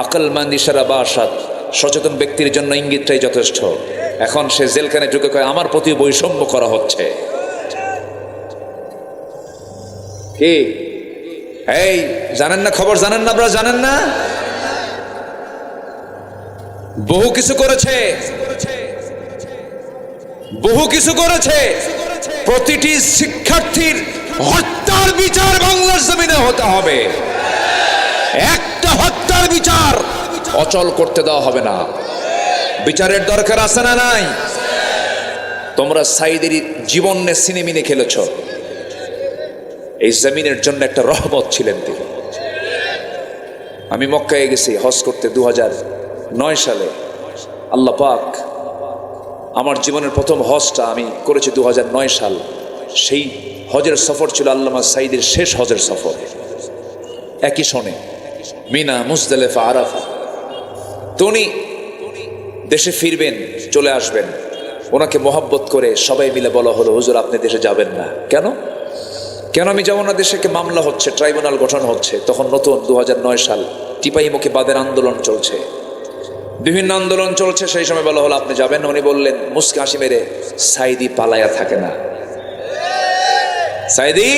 আকলমন্দ ইশারা বাসাত, সচেতন ব্যক্তির জন্য ইঙ্গিতটাই যথেষ্ট। এখন সে জেলখানে ঢুকে কয় আমার প্রতি বৈষম্য করা হচ্ছে। কি এই জানেন না খবর? জানেন না? আপনারা জানেন না? বহু কিছু করেছে। প্রতিটি শিক্ষার্থীর হত্যার বিচার বাংলার জমিনে হতে হবে। একটা হত্যার বিচার অচল করতে দেওয়া হবে না। বিচারের দরকার আছে না নাই? তোমরা সাইদের জীবন নিয়ে সিনেমিনে খেলেছ, এই জমিনের জন্য একটা রহমত ছিলেন তিনি। আমি মক্কায় গেছি হজ করতে 2009 সালে। আল্লাহ পাক আমার জীবনের প্রথম হজটা আমি করেছি 2009 সাল। সেই হজের সফর ছিল আল্লামা সাইদের শেষ হজের সফর। একই সনে মিনা, মুজদালিফা, আরাফা। তো উনি দেশে ফিরবেন, চলে আসবেন, ওনাকে মোহাব্বত করে সবাই মিলে বলা হলো, হুজুর আপনি দেশে যাবেন না। কেন আমি যাব না? দেশে মামলা হচ্ছে, ট্রাইব্যুনাল গঠন হচ্ছে। তখন নতুন 2009 সাল, টিপাইমুখী বাদের আন্দোলন চলছে, বিভিন্ন আন্দোলন চলছে। সেই সময় বলা হলো আপনি যাবেন না। উনি বললেন মুস্কি হাসি মেরে, সাইদি পালায়া থাকে না, সাইদি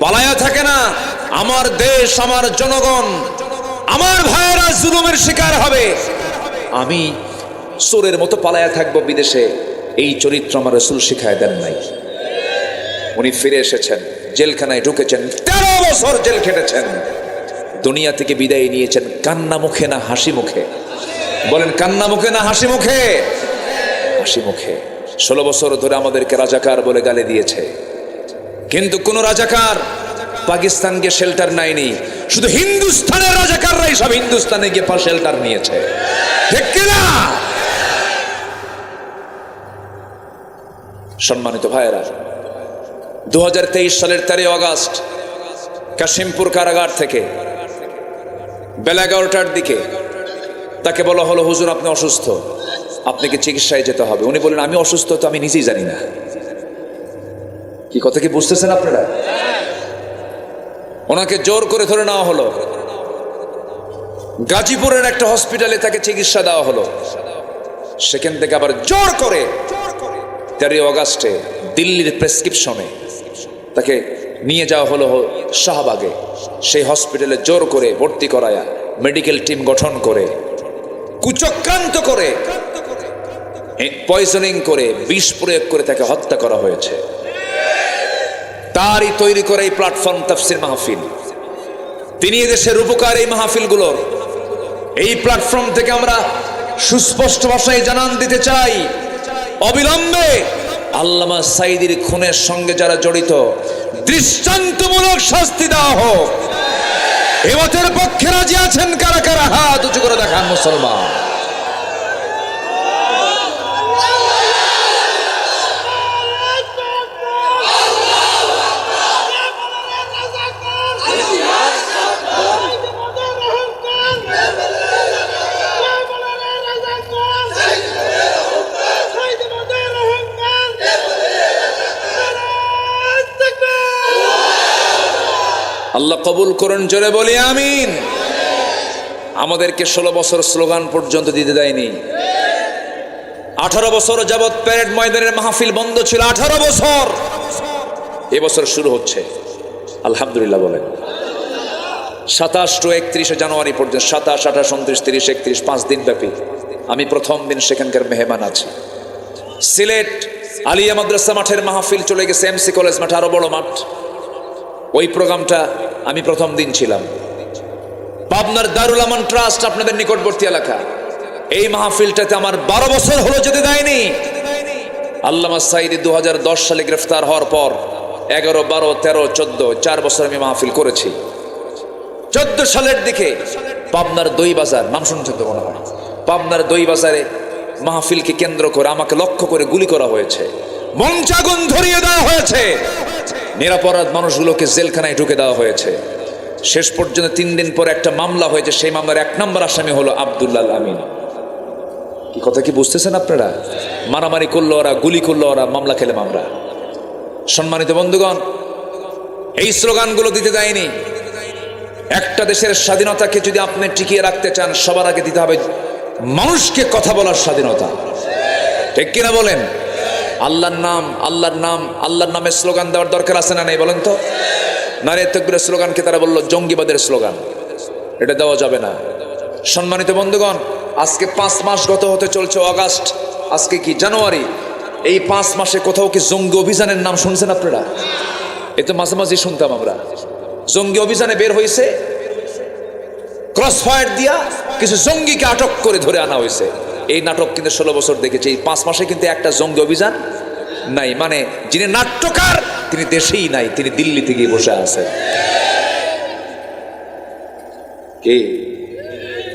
পালায়া থাকে না। আমার দেশ, আমার জনগণ, আমার ভাইয়েরা জুলুমের শিকার হবে, আমি চোরের মতো পালায়া থাকবো বিদেশে। এই চরিত্র আমার রাসূল শিখায় দেন নাই। উনি ফিরে এসেছেন, জেলখানায় ঢুকেছেন, 13 বছর জেল খেটেছেন, দুনিয়া থেকে বিদায় নিয়েছেন কান্না মুখে না হাসি মুখে? বলেন কান্না মুখে না হাসি মুখে? হাসি মুখে। 16 বছর ধরে আমাদেরকে রাজাকার বলে গালি দিয়েছে, কিন্তু কোন রাজাকার পাকিস্তানকে শেল্টার নেয়নি। শুধু হিন্দুস্তানের রাজাকাররাই সব হিন্দুস্তানে গিয়ে শেল্টার নিয়েছে, ঠিক কিনা? সম্মানিত ভাইয়েরা, 2023 সালের 13 আগস্ট কাশিমপুর কারাগার থেকে বেলা 11টার দিকে তাকে বলা হলো, হুজুর আপনি অসুস্থ, আপনাকে চিকিৎসায় যেতে হবে। উনি বললেন আমি অসুস্থ তো আমি নিজেই জানি না। কি কথা কি বুঝতেছেন আপনারা? ওনাকে জোর করে ধরে নেওয়া হলো, গাজীপুরের একটা হসপিটালে তাকে চিকিৎসা দেওয়া হলো। সেখান থেকে আবার জোর করে 13 আগস্টে দিল্লির প্রেসক্রিপশনে তাকে নিয়ে যাওয়া হলো শাহবাগে। সেই হসপিটালে জোর করে ভর্তি করায়া মেডিকেল টিম গঠন করে কুচক্রান্ত করে পয়জনিং করে বিষ প্রয়োগ করে তাকে হত্যা করা হয়েছে। তারই তৈরি করে এই প্ল্যাটফর্ম তাফসীর মাহফিল। তিনি এদেশের উপকার এই মাহফিলগুলোর। এই প্ল্যাটফর্ম থেকে আমরা সুস্পষ্ট ভাষায় জানান দিতে চাই, অবিলম্বে আল্লামা সাঈদীর খুনের সঙ্গে যারা জড়িত দৃষ্টান্তমূলক শাস্তি দেওয়া হোক। এমতের পক্ষে রাজি আছেন কারা কারা? হাত উঁচু করে দেখান মুসলমান। আল্লাহ কবুল করুন, জোরে বলি আমিন। আমাদেরকে 16 বছর স্লোগান পর্যন্ত দিতে দেয়নি। 18 বছর যাবৎ প্যারেড ময়দানের মাহফিল বন্ধ ছিল। 18 বছর এবছর শুরু হচ্ছে, আলহামদুলিল্লাহ বলেন। 27 ও 31 জানুয়ারি পর্যন্ত, 27, 28, 29, 30, 31, 5 দিন ব্যাপী। আমি প্রথম দিন সেখানকার মেহমান আছি। সিলেট আলিয়া মাদ্রাসা মাঠের মাহফিল চলে গেছে এমসি কলেজ মাঠে, আরো বড় মাঠ। ওই প্রোগ্রামটা আমি প্রথম দিন ছিলাম। পাবনার দারুল আমান ট্রাস্ট আপনাদের নিকটবর্তী এলাকা, এই মাহফিলটাতে আমার 12 বছর হলো যেতে দেয়নি। আল্লামা সাঈদী 2010 সালে গ্রেফতার হওয়ার পর 11, 12, 13, 14 4 বছর আমি মাহফিল করেছি। 14 সালের দিকে পাবনার দই বাজার, নাম শুনছেন তো মনে হয়, পাবনার দই বাজারে মাহফিলকে কেন্দ্র করে আমাকে লক্ষ্য করে গুলি করা হয়েছে, মঞ্চে আগুন ধরিয়ে দেওয়া হয়েছে, নিরাপরাধ মানুষগুলোকে জেলখানায় ঢুকে দেওয়া হয়েছে। শেষ পর্যন্ত 3 দিন পর একটা মামলা হয়েছে। সেই মামলার 1 নম্বর আসামি হলো আব্দুল্লাহ আমিন। কি কথা কি বুঝতেছেন আপনারা? মারামারি করলো ওরা, গুলি করলো ওরা, মামলা খেলাম আমরা। সম্মানিত বন্ধুগণ, এই স্লোগানগুলো দিতে দেয়নি। একটা দেশের স্বাধীনতাকে যদি আপনি টিকিয়ে রাখতে চান, সবার আগে দিতে হবে মানুষকে কথা বলার স্বাধীনতা। ঠিক কিনা বলেন? আল্লাহর নাম, আল্লাহর নাম, আল্লাহর নামে স্লোগান দেওয়ার দরকার আছে না নেই বলেন তো? নারে তাকবীরের স্লোগানকে তারা বললো জঙ্গিবাদের স্লোগান, এটা দেওয়া যাবে না। সম্মানিত বন্ধুগণ, আজকে 5 মাস গত হতে চলছে অগাস্ট, আজকে কি জানুয়ারি। এই 5 মাসে কোথাও কি জঙ্গি অভিযানের নাম শুনছেন আপনারা? এ তো মাঝে মাঝে শুনতাম আমরা। জঙ্গি অভিযানে বের হয়েছে, ক্রস ফায়ার দিয়া কিছু জঙ্গিকে আটক করে ধরে আনা হয়েছে। এই নাটক কিন্তু 16 বছর দেখেছি। এই 5 মাসে কিন্তু একটা জঙ্গি অভিযান নাই। মানে যিনি নাট্যকার তিনি দেশেই নাই, তিনি দিল্লিতে গিয়ে বসে আছেন। কি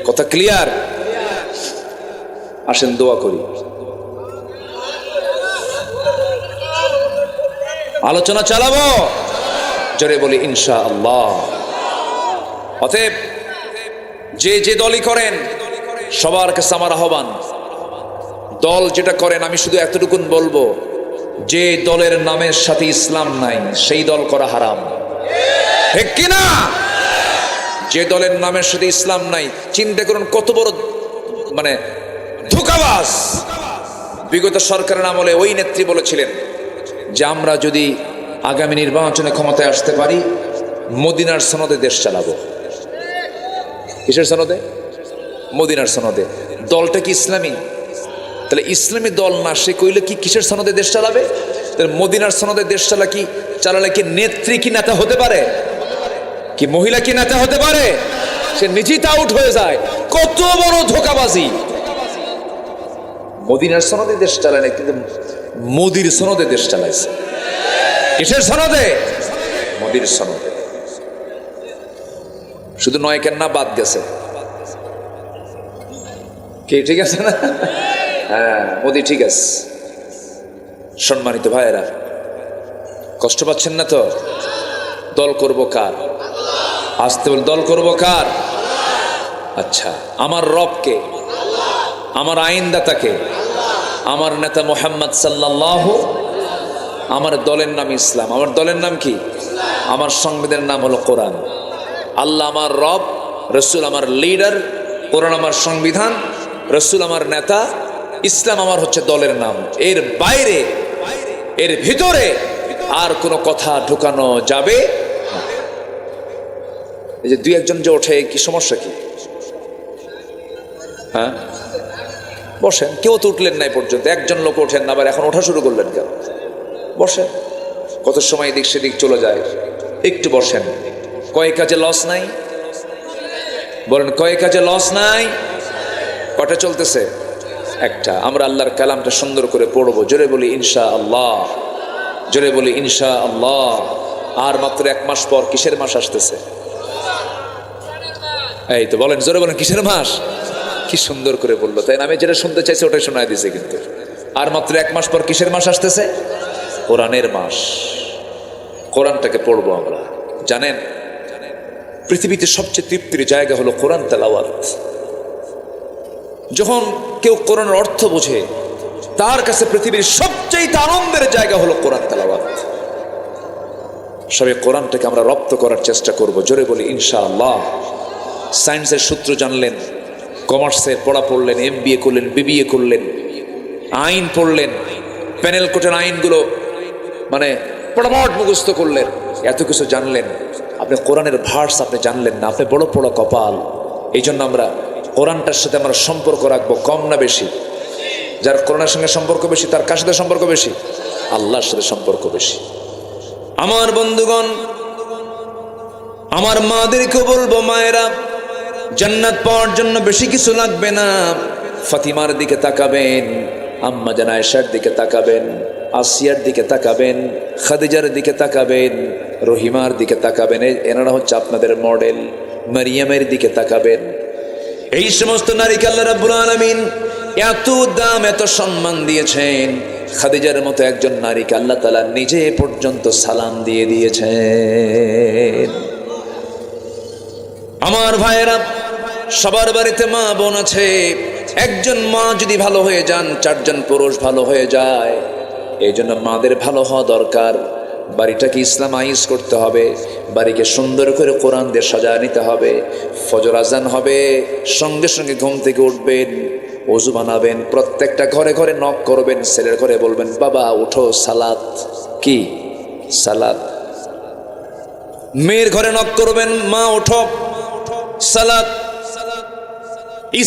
কথা ক্লিয়ার? আসেন দোয়া করি, আলোচনা চালাবো, জোরে বলি ইনশাআল্লাহ। অতএব যে দলই করেন সবার কাছে আমার আহ্বান, দল যেটা করেন আমি শুধু এতটুকুন বলবো, যে দলের নামের সাথে ইসলাম নাই সেই দল করা হারাম। ঠিক কিনা? যে দলের নামের সাথে ইসলাম নাই, চিন্তা করুন কত বড় মানে ধোঁকাবাজ। বিগত সরকারের আমলে ওই নেত্রী বলেছিলেন যে আমরা যদি আগামী নির্বাচনে ক্ষমতায় আসতে পারি মদিনার সনদে দেশ চালাবো। কিসের সনদে? মদিনার সনদে। দলটা কি ইসলামী? তাহলে ইসলামী দল না, সে কইলে কি কিসের সনদে দেশ চালাবে? তাহলে মদিনার সনদে দেশ চালালে কি নেত্রী কি নেতা হতে পারে? কি মহিলা কি নেতা হতে পারে? সে নিজেই তা আউট হয়ে যায়। কত বড় ধোঁকাবাজি! মদিনার সনদে দেশ চালায় না, কিন্তু মোদির সনদে দেশ চালাইছে। কিসের সনদে? মোদির সনদে। শুধু নয় কেন্না বাদ গেছে। কি ঠিক আছে না? হ্যাঁ, মোদি ঠিক আছে। সম্মানিত ভাইয়েরা, কষ্ট পাচ্ছেন না তো? দল করব কার? আসতে বল, দল করব কার? আচ্ছা, আমার রবকে, আমার আইনদাতাকে, আমার নেতা মুহাম্মদ সাল্লাল্লাহু, আমার দলের নাম ইসলাম। আমার দলের নাম কি? আমার সংবিধানের নাম হলো কোরআন। আল্লাহ আমার রব, রসুল আমার লিডার, কোরআন আমার সংবিধান, রসুল আমার নেতা, ইসলাম আমার হচ্ছে দলের নাম। এর বাইরে, এর ভিতরে আর কোনো কথা ঢুকানো যাবে না। এই যে দুই একজন যে ওঠে, কি সমস্যা কি? হ্যাঁ, বসেন। কেউ তো উঠলেন নাই পর্যন্ত, একজন লোক ওঠেন না, আবার এখন ওঠা শুরু করলেন কেন? বসেন। কত সময় এদিক সেদিক চলে যায়, একটু বসেন। কয় কাজে লস নাই? বলেন, কয় কাজে লস নাই? কটা চলতেছে? একটা। আমরা আল্লাহর কালামটা সুন্দর করে পড়বো। জোরে বলি ইনশা আল্লাহ, জোরে বলি ইনশা আল্লাহ। আর মাত্র 1 মাস পর কিসের মাস আসতেছে? এই তো বলেন, জোরে বলেন, কিসের মাস? কি সুন্দর করে বললো, তাই না? আমি যেটা শুনতে চাইছি ওটাই শোনায় দিছে। কিন্তু আর মাত্র 1 মাস পর কিসের মাস আসতেছে? কোরআনের মাস। কোরআনটাকে পড়বো আমরা। জানেন, পৃথিবীতে সবচেয়ে তৃপ্তির জায়গা হলো কোরআন তেলাওয়াত। যখন কেউ কোরআনের অর্থ বোঝে, তার কাছে পৃথিবীর সবচেয়ে আনন্দের জায়গা হলো কোরআন তেলাওয়াত। সবাই কোরআনটাকে আমরা রপ্ত করার চেষ্টা করব। জোরে বলি ইনশাআল্লাহ। সায়েন্সের সূত্র জানলেন, কমার্সের পড়া পড়লেন, MBA করলেন, BBA করলেন, আইন পড়লেন, প্যানেল কোর্টের আইনগুলো মানে পড়ামট মুখস্থ করলেন, এত কিছু জানলেন, আপনি কোরআনের ভার্স আপনি জানলেন না। আপনি বড় পড়া কপাল। এই জন্য আমরা কোরআনটার সাথে আমরা সম্পর্ক রাখবো, কম না বেশি? যার কোরআনের সঙ্গে সম্পর্ক বেশি, তার কার সাথে সম্পর্ক বেশি? আল্লাহর সাথে সম্পর্ক বেশি। আমার বন্ধুগণ, আমার মাদেরকে বলবো, মায়েরা, জান্নাত পাওয়ার জন্য বেশি কিছু লাগবে না। ফাতিমার দিকে তাকাবেন, আম্মা জান আয়েশার দিকে তাকাবেন, আসিয়ার দিকে তাকাবেন, খাদিজার দিকে তাকাবেন, রহিমার দিকে তাকাবেন। এনারা হচ্ছে আপনাদের মডেল। মারিয়ামের দিকে তাকাবেন। এই সমস্ত নারীকে আল্লাহ রাব্বুল আলামিন এত দাম, এত সম্মান দিয়েছেন। খাদিজার মতো একজন নারীকে আল্লাহ তাআলা নিজে পর্যন্ত সালাম দিয়ে দিয়েছেন। আমার ভাইয়েরা, সবার বাড়িতে মা বোন আছে। একজন মা যদি ভালো হয়ে যান, 4 জন পুরুষ ভালো হয়ে যায়। এই জন্য মাদের ভালো হওয়া দরকার। বাড়িটাকে ইসলামাইজ করতে হবে, বাড়িকে সুন্দর করে কোরআন দিয়ে সাজায় নিতে হবে। ফজর আজান হবে, সঙ্গে সঙ্গে ঘুম থেকে উঠবেন, ওযু বানাবেন, প্রত্যেকটা ঘরে ঘরে নক করবেন। ছেলের ঘরে বলবেন, বাবা উঠো, সালাত। কি? সালাত। মেয়ের ঘরে নক করবেন, মা উঠো, সালাত।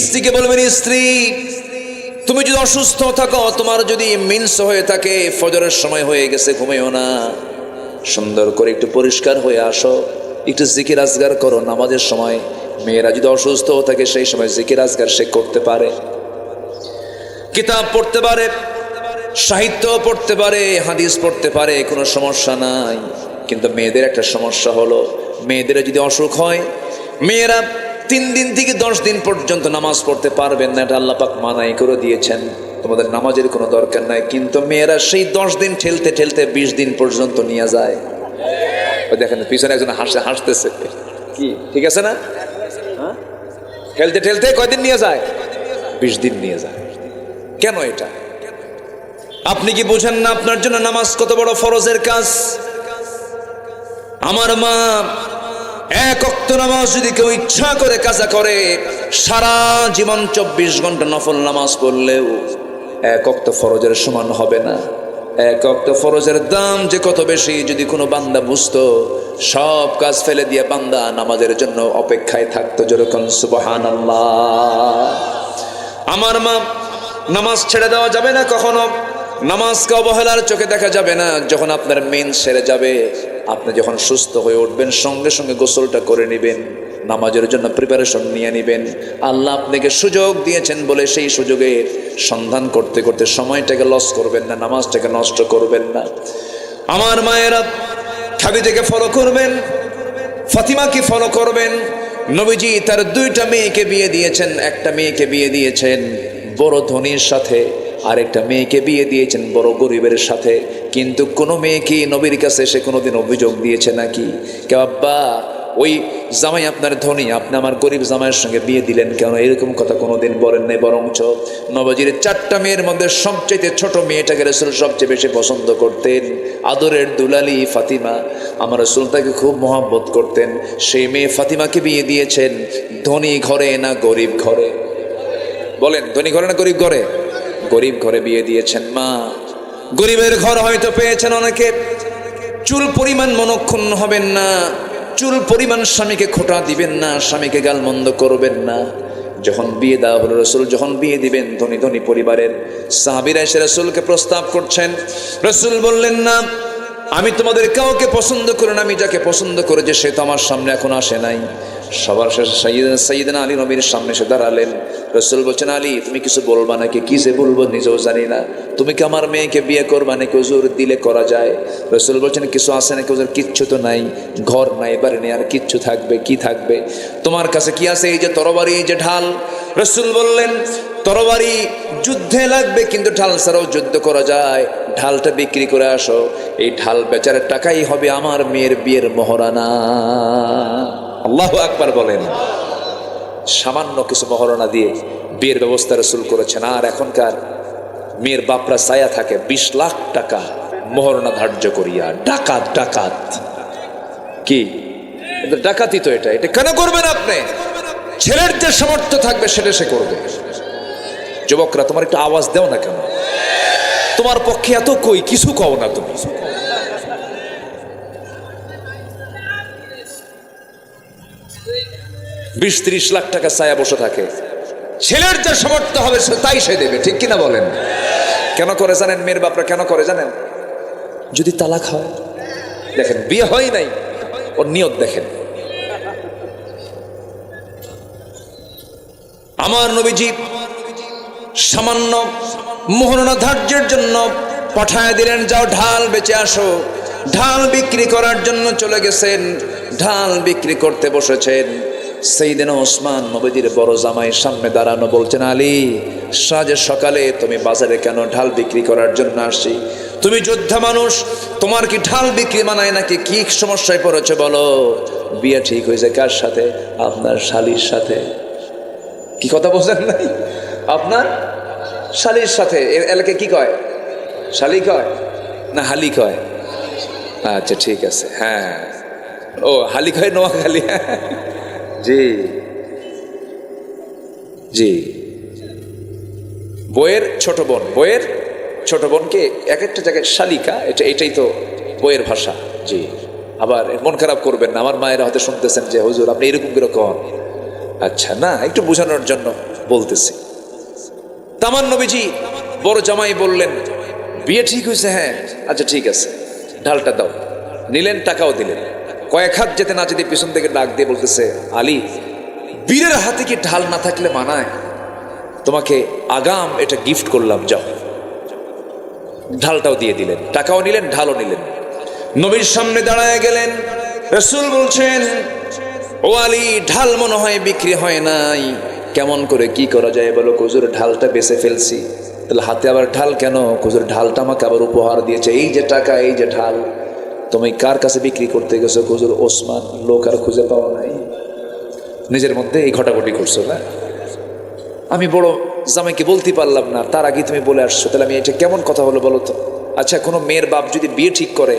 স্ত্রীকে বলবেন, স্ত্রী তুমি যদি অসুস্থ থাকো, তোমার যদি মিন্স হয়ে থাকে, ফজরের সময় হয়ে গেছে, ঘুমিও না, সুন্দর করে একটু পরিষ্কার হয়ে আসো, একটু জিকির আজগার করো নামাজের সময়। মেয়েরা যদি অসুস্থ থাকে, সেই সময় জিকির আজগার সে করতে পারে, কিতাব পড়তে পারে, সাহিত্য পড়তে পারে, হাদিস পড়তে পারে, কোনো সমস্যা নাই। কিন্তু মেয়েদের একটা সমস্যা হলো, মেয়েদের যদি অসুখ হয়, মেয়েরা 3 দিন থেকে 10 দিন পর্যন্ত নামাজ পড়তে পারবেন না। এটা আল্লাহ পাক মানাই করে দিয়েছেন, তোমাদের নামাজের কোনো দরকার নাই। কিন্তু মেয়েরা সেই 10 দিন ঠেলতে ঠেলতে 20 দিন পর্যন্ত নিয়ে যায়। ওই দেখেন পিছনে একজন হাসতেছে, কি ঠিক আছে না? ঠেলতে ঠেলতে কয়দিন নিয়ে যায়? 20 দিন নিয়ে যায়। কেন এটা? আপনি কি বোঝেন না আপনার জন্য নামাজ কত বড় ফরজের কাজ? আমার মা, 1 ওয়াক্ত নামাজ যদি কেউ ইচ্ছা করে কাজা করে, সারা জীবন 24 ঘন্টা নফল নামাজ পড়লেও 1 ওয়াক্ত ফরজের সমান হবে না। 1 ওয়াক্ত ফরজের দাম যে কত বেশি, যদি কোনো বান্দা বুঝতো, সব কাজ ফেলে দিয়ে বান্দা নামাজের জন্য অপেক্ষায় থাকতো। যেরকম সুবহানাল্লাহ। আমার মা, নামাজ ছেড়ে দেওয়া যাবে না কখনো। নামাজকে অবহেলার চোখে দেখা যাবে না। যখন আপনার মেন সেরে যাবে, আপনি যখন সুস্থ হয়ে উঠবেন, সঙ্গে সঙ্গে গোসলটা করে নেবেন, নামাজের জন্য প্রিপারেশন নিয়ে নেবেন। আল্লাহ আপনাকে সুযোগ দিয়েছেন বলে সেই সুযোগের সন্ধান করতে করতে সময়টাকে লস করবেন না, নামাজটাকে নষ্ট করবেন না। আমার মায়েরা, খাদিজাকে ফলো করবেন, ফাতিমাকে ফলো করবেন। নবীজি তার 2টা মেয়েকে বিয়ে দিয়েছেন। একটা মেয়েকে বিয়ে দিয়েছেন বড় ধনীর সাথে, আরেকটা মেয়েকে বিয়ে দিয়েছেন বড় গরিবের সাথে। কিন্তু কোনো মেয়ে কি নবীর কাছে এসে কোনোদিন অভিযোগ দিয়েছে নাকি? কেউ আব্বা ওই জামাই আপনার ধনী, আপনি আমার গরিব জামাইয়ের সঙ্গে বিয়ে দিলেন কেন? এরকম কথা কোনোদিন বলেন নাই। বরঞ্চ নবীজির 4টা মেয়ের মধ্যে সবচেয়ে ছোট মেয়েটাকে রাসূল সবচেয়ে বেশি পছন্দ করতেন। আদরের দুলালি ফাতিমা, আমার রাসূল তাকে খুব মহব্বত করতেন। সেই মেয়ে ফাতিমাকে বিয়ে দিয়েছেন ধনী ঘরে না গরিব ঘরে? বলেন, ধনী ঘরে না গরিব ঘরে? গরিব ঘরে বিয়ে দিয়েছেন। মা, গরিবের ঘর হয়তো পেয়েছেন অনেকে, চুল পরিমাণ মনক্ষুণ্ণ হবেন না। চুল পরিমাণ স্বামীকে খোঁটা দিবেন না, স্বামীকে গালমন্দ করবেন না। যখন বিয়ে দেওয়া হলো, রসুল যখন বিয়ে দিবেন, ধনী ধনী পরিবারের সাহাবীরা এসে রসুলকে প্রস্তাব করছেন। রসুল বললেন, না, আমি তোমাদের কাউকে পছন্দ করি না, আমি যাকে পছন্দ করেছি সে তো আমার সামনে এখন আসে নাই। সবার শেষে সাইয়েদনা আলী নবীর সামনে এসে দাঁড়ালেন। রসুল বলছেন, আলী তুমি কিছু বলবা নাকি? কি যে বলবো নিজেও জানি না। তুমি কি আমার মেয়েকে বিয়ে করবা নাকি? হুজুর দিলে করা যায়। রসুল বলছেন, কিছু আছে নাকি? হুজুর কিচ্ছু তো নাই, ঘর নাই, বাড়ি নেই, আর কিচ্ছু থাকবে কি থাকবে? তোমার কাছে কি আছে? এই যে তরবারি, এই যে ঢাল। রসুল বললেন, তরবারি যুদ্ধে লাগবে, কিন্তু ঢাল ছাড়াও যুদ্ধ করা যায়। ঢালটা বিক্রি করে আসো, এই ঢাল বেচার টাকাই হবে আমার মেয়ের বিয়ের মহরানা। আল্লাহু আকবার বলেন। সামান্য কিছু মহরানা দিয়ে বিয়ের ব্যবস্থা রসুল করেছেন। আর এখনকার মেয়ের বাপরা ছায়া থাকে 20 লাখ টাকা মহরানা ধার্য করিয়া। ডাকাত ডাকাত কি ডাকাতি তো এটা কেন করবেন আপনি? ছেলের যে সামর্থ্য থাকবে সেটা সে করবে। যুবকরা তোমার একটু আওয়াজ দাও না কেন? তোমার পক্ষে এত কই কিছু কও না তুমি। বিশ 30 লাখ টাকা ছায়া বসে থাকে। ছেলের যে সামর্থ্য হবে তাই সে দেবে, ঠিক কিনা বলেন? কেন করে জানেন? মেয়ের বাপরা কেন করে জানেন? যদি তালাক হয়, দেখেন বিয়ে হয় নাই, ওর নিয়ত দেখেন। আমার নবীজি সামান্য মোহরানা ধার্যের জন্য পাঠায় দিলেন, যাও ঢাল বেচে আসো। ঢাল বিক্রি করার জন্য চলে গেছেন। ঢাল বিক্রি করতে বসেছেন। সাইয়েদনা ওসমান নবীজির বড় জামাই সামনে দাঁড়ানো, বলছেন, আলী সাজে সকালে তুমি বাজারে কেন? ঢাল বিক্রি করার জন্য আসি। তুমি যোদ্ধা মানুষ, তোমার কি ঢাল বিক্রি মানায় নাকি? কি সমস্যায় পড়েছে বলো? বিয়ে ঠিক হয়েছে কার সাথে? আপনার শালীর সাথে। কি কথা বলছেন নাই? আপনার শালীর সাথে। এলাকায় কি কয়? শালী কয় না হালি কয়? আচ্ছা ঠিক আছে, হ্যাঁ। ও হালি কয় নোয়াখালী। জি জি। বইয়ের ছোট বোন, বইয়ের ছোট বোনকে এক একটা জায়গায় শালিকা, এটাই তো বইয়ের ভাষা। জি। আবার মন খারাপ করবেন না, আমার মায়েরা হয়তো শুনতেছেন যে হুজুর আপনি এরকম করে কন। আচ্ছা না, একটু বোঝানোর জন্য বলতেছি। তামান নবীজি বড় জামাই বললেন, বিয়ে ঠিক হয়েছে? হ্যাঁ। আচ্ছা ঠিক আছে, ঢালটা দাও। নিলেন, টাকাও দিলেন। কয়েক হাত যেতে না যেতে পিছন থেকে ডাক দিয়ে বলতেছে, আলী বীরের হাতে কি ঢাল না থাকলে মানায়? তোমাকে আগাম এটা গিফট করলাম, যাও। ঢালটাও দিয়ে দিলেন, টাকাও নিলেন, ঢালও নিলেন। নবীর সামনে দাঁড়ায় গেলেন। রাসূল বলছেন, ও আলী ঢাল মনে হয় বিক্রি হয় নাই, কেমন করে কি করা যায় বলো? হুজুর ঢালটা বেচে ফেলছি। তাহলে হাতে আবার ঢাল কেন? হুজুর ঢালটা আমাকে আবার উপহার দিয়েছে, এই যে টাকা, এই যে ঢাল। তুমি কার কাছে বিক্রি করতে গেছো? হুজুর ওসমান। লোক আর খুঁজে পাওয়া নাই। নিজের মধ্যে এই ঘটাঘটি করছো না? আমি বড় জামাইকে বলতে পারলাম না, তার আগে তুমি বলে আসছো। তাহলে আমি এটা কেমন কথা হলো বলো তো? আচ্ছা, কোনো মেয়ের বাপ যদি বিয়ে ঠিক করে,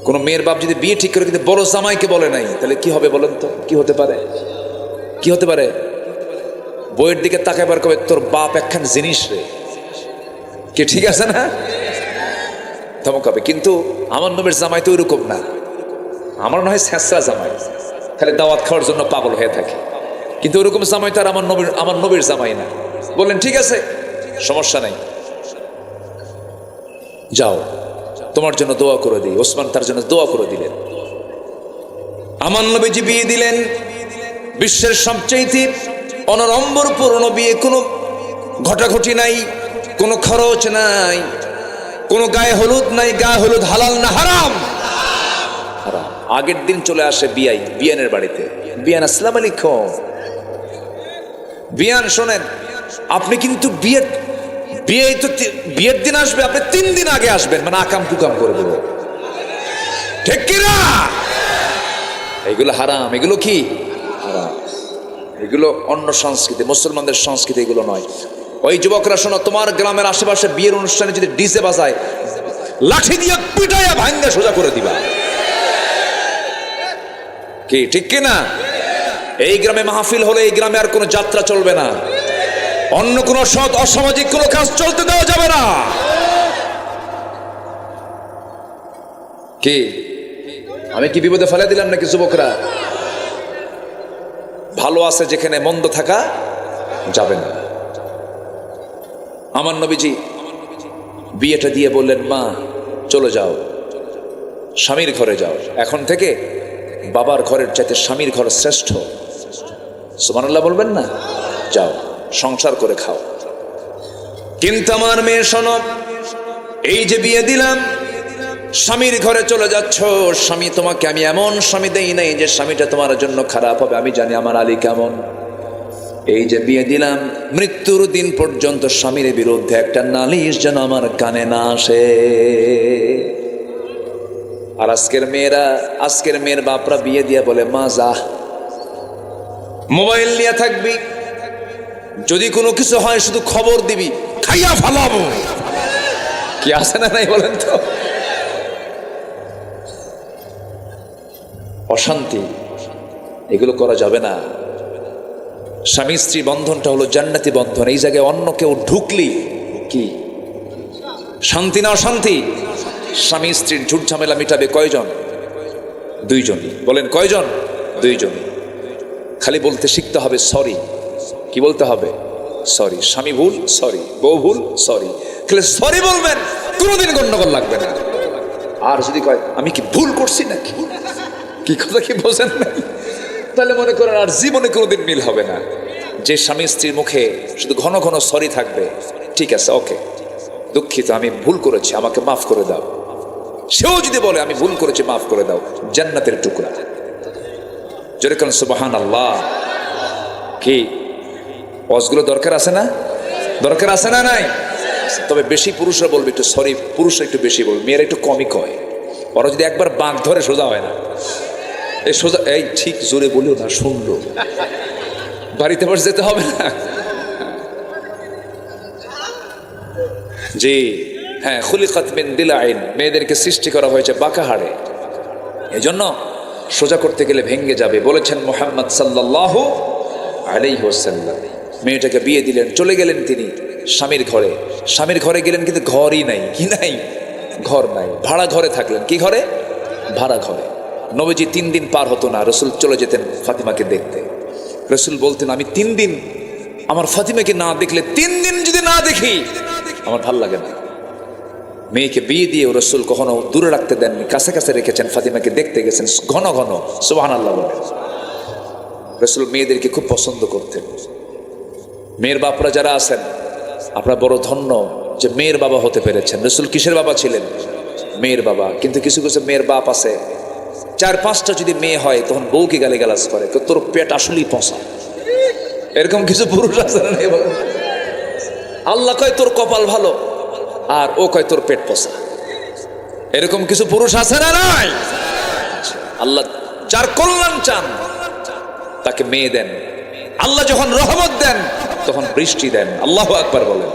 কোনো মেয়ের বাপ যদি বিয়ে ঠিক করে কিন্তু বড় জামাইকে বলে নাই, তাহলে কি হবে বলেন তো? কি হতে পারে? কি হতে পারে? বইয়ের দিকে তাকাইবার কবে তোর বাপ একখান জিনিস রে, কি ঠিক আছে না? ধমক হবে। কিন্তু আমার নবীর জামাই তো ওইরকম না। আমার মনে হয় ছেঁচড়া জামাই, খালি দাওয়াত খাওয়ার জন্য পাগল হয়ে থাকে। কিন্তু ওরকম জামাই তো আর আমার নবীর জামাই না। বললেন ঠিক আছে, সমস্যা নাই, যাও, তোমার জন্য দোয়া করে দিই। ওসমান তার জন্য দোয়া করে দিলেন। আমার নবীজি বিয়ে দিলেন। বিশ্বের সবচেয়ে অনরম্বর পুরনো বিয়ে। কোনো ঘটাঘটি নাই, কোনো খরচ নাই, কোনো গায়ে হলুদ নাই। গায়ে হলুদ হালাল না হারাম? হারাম। আগের দিন চলে আসে বিয়ানের বাড়িতে। বিয়ান, আসসালামু আলাইকুম। বিয়ান শোনেন, আপনি কিন্তু বিয়ের দিন আসবে, আপনি 3 দিন আগে আসবেন, মানে আকাম কুকাম করে দেবো, ঠিক কিনা? এগুলো হারাম। এগুলো কি হারাম? এগুলো অন্য সংস্কৃতি, মুসলমানদের সংস্কৃতি এগুলো নয়। ওই যুবকরা শোনো, তোমার গ্রামের আশেপাশে বিয়ের অনুষ্ঠানে যদি ডিজে বাজায়, লাঠি দিয়ে পিটাইয়া ভাঙ্গা সোজা করে দিবা, কি ঠিক কিনা? এই গ্রামে মাহফিল হলে এই গ্রামে আর কোনো যাত্রা চলবে না, অন্য কোনো সৎ অসামাজিক কোনো কাজ চলতে দেওয়া যাবে না। কি আমি কি বিপদে ফেলে দিলাম নাকি যুবকরা? ভালো আছে যেখানে মন্দ থাকা যাবে না। আমার নবীজি বিয়েটা দিয়ে বললেন, মা চলে যাও, স্বামীর ঘরে যাও। এখন থেকে বাবার ঘরের চাইতে স্বামীর ঘর শ্রেষ্ঠ। সুবহানাল্লাহ বলবেন না? যাও সংসার করে খাও। কিন্তু আমার মেয়ে শোনো, এই যে বিয়ে দিলাম, স্বামীর ঘরে চলে যাচ্ছ, স্বামী তোমাকে আমি এমন স্বামী দেই নাই যে স্বামীটা তোমার জন্য খারাপ হবে। আমি জানি আমার আলী কেমন। এই যে বিয়ে দিলাম, মৃত্যুর দিন পর্যন্ত স্বামীর বিরুদ্ধে একটা নালিশ যেন আমার কানে না আসে। আর আজকের মেয়ের বাপরা বিয়ে দিয়ে বলে, মা যা, মোবাইল নিয়ে থাকবি, যদি কোনো কিছু হয় শুধু খবর দিবি, খাইয়া ফালাবো। কি আছে না নাই বলেন তো? অশান্তি, এগুলো করা যাবে না। স্বামী স্ত্রী বন্ধনটা হলো জান্নাতি বন্ধন। এই জায়গায় অন্য কেউ ঢুকলি কি শান্তি না অশান্তি? স্বামী স্ত্রীর ঝুট ঝামেলা মিটাবে কয়জন? দুইজনই। বলেন কয়জন? দুইজনই। খালি বলতে শিখতে হবে সরি। কি বলতে হবে? সরি। স্বামী ভুল, সরি। বউ ভুল, সরি। খালি সরি বলবেন, কোনোদিন গন্ডগোল লাগবে না। আর যদি কয় আমি কি ভুল করছি নাকি, কি কথা কি বোঝেন নাই, তাহলে মনে করেন আর জীবনে কোনোদিন মিল হবে না। যে স্বামী স্ত্রীর মুখে শুধু ঘন ঘন সরি থাকবে, ঠিক আছে ওকে দুঃখিত, আমি ভুল করেছি, আমাকে মাফ করে দাও, সেও যদি বলে আমি ভুল করেছি মাফ করে দাও, জান্নাতের টুকরা। যেরকম সুবহানাল্লাহ। কি ওয়াজগুলো দরকার আছে না? দরকার আছে না নাই? তবে বেশি পুরুষরা বলবে একটু সরি, পুরুষরা একটু বেশি বলবে, মেয়েরা একটু কমই কয়। ওরা যদি একবার বাঁক ধরে সোজা হয় না। এই সোজা, এই ঠিক জোরে বলেও না, শুনলো, বাড়িতে বসে যেতে হবে না। জি হ্যাঁ, খুলিকাত মিন দিলাইন, মেয়েদেরকে সৃষ্টি করা হয়েছে বাঁকা হাড়ে। এই জন্য সোজা করতে গেলে ভেঙ্গে যাবে। বলেছেন মুহাম্মদ সাল্লাল্লাহু আলাইহি ওয়াসাল্লাম। মেয়েটাকে বিয়ে দিলেন, চলে গেলেন তিনি স্বামীর ঘরে। স্বামীর ঘরে গেলেন কিন্তু ঘরই নাই। কি নাই? ঘর নাই। ভাড়া ঘরে থাকলেন। কি ঘরে? ভাড়া ঘরে। নবীজি 3 দিন পার হতো না, রসুল চলে যেতেন ফাতিমাকে দেখতে। রসুল বলতেন, আমি 3 দিন আমার ফাতিমাকে না দেখলে, 3 দিন যদি না দেখি আমার ভাল লাগে না। মেয়েকে বিয়ে দিয়ে রসুল কখনো দূরে রাখতে দেননি, কাছে কাছে রেখেছেন। ফাতিমাকে দেখতে গেছেন ঘন ঘন। সুবহানাল্লাহ বলেন। রসুল মেয়েদেরকে খুব পছন্দ করতেন। মেয়ের বাপরা যারা আছেন, আপনারা বড় ধন্য যে মেয়ের বাবা হতে পেরেছেন। রসুল কিসের বাবা ছিলেন? মেয়ের বাবা। কিন্তু কিছু কিছু মেয়ের বাপ আছে, 4-5টা যদি মেয়ে হয় তখন বউকে গালিগালাজ করে, তোর পেট আসলেই পচা। এরকম কিছু পুরুষ আছে না? আল্লাহ কয় তোর কপাল ভালো, আর ও কয় তোর পেট পচা। এরকম কিছু পুরুষ আছে না নাই? আল্লাহ যার কল্যাণ চান তাকে মেয়ে দেন। আল্লাহ যখন রহমত দেন তখন বৃষ্টি দেন। আল্লাহু আকবার বলেন।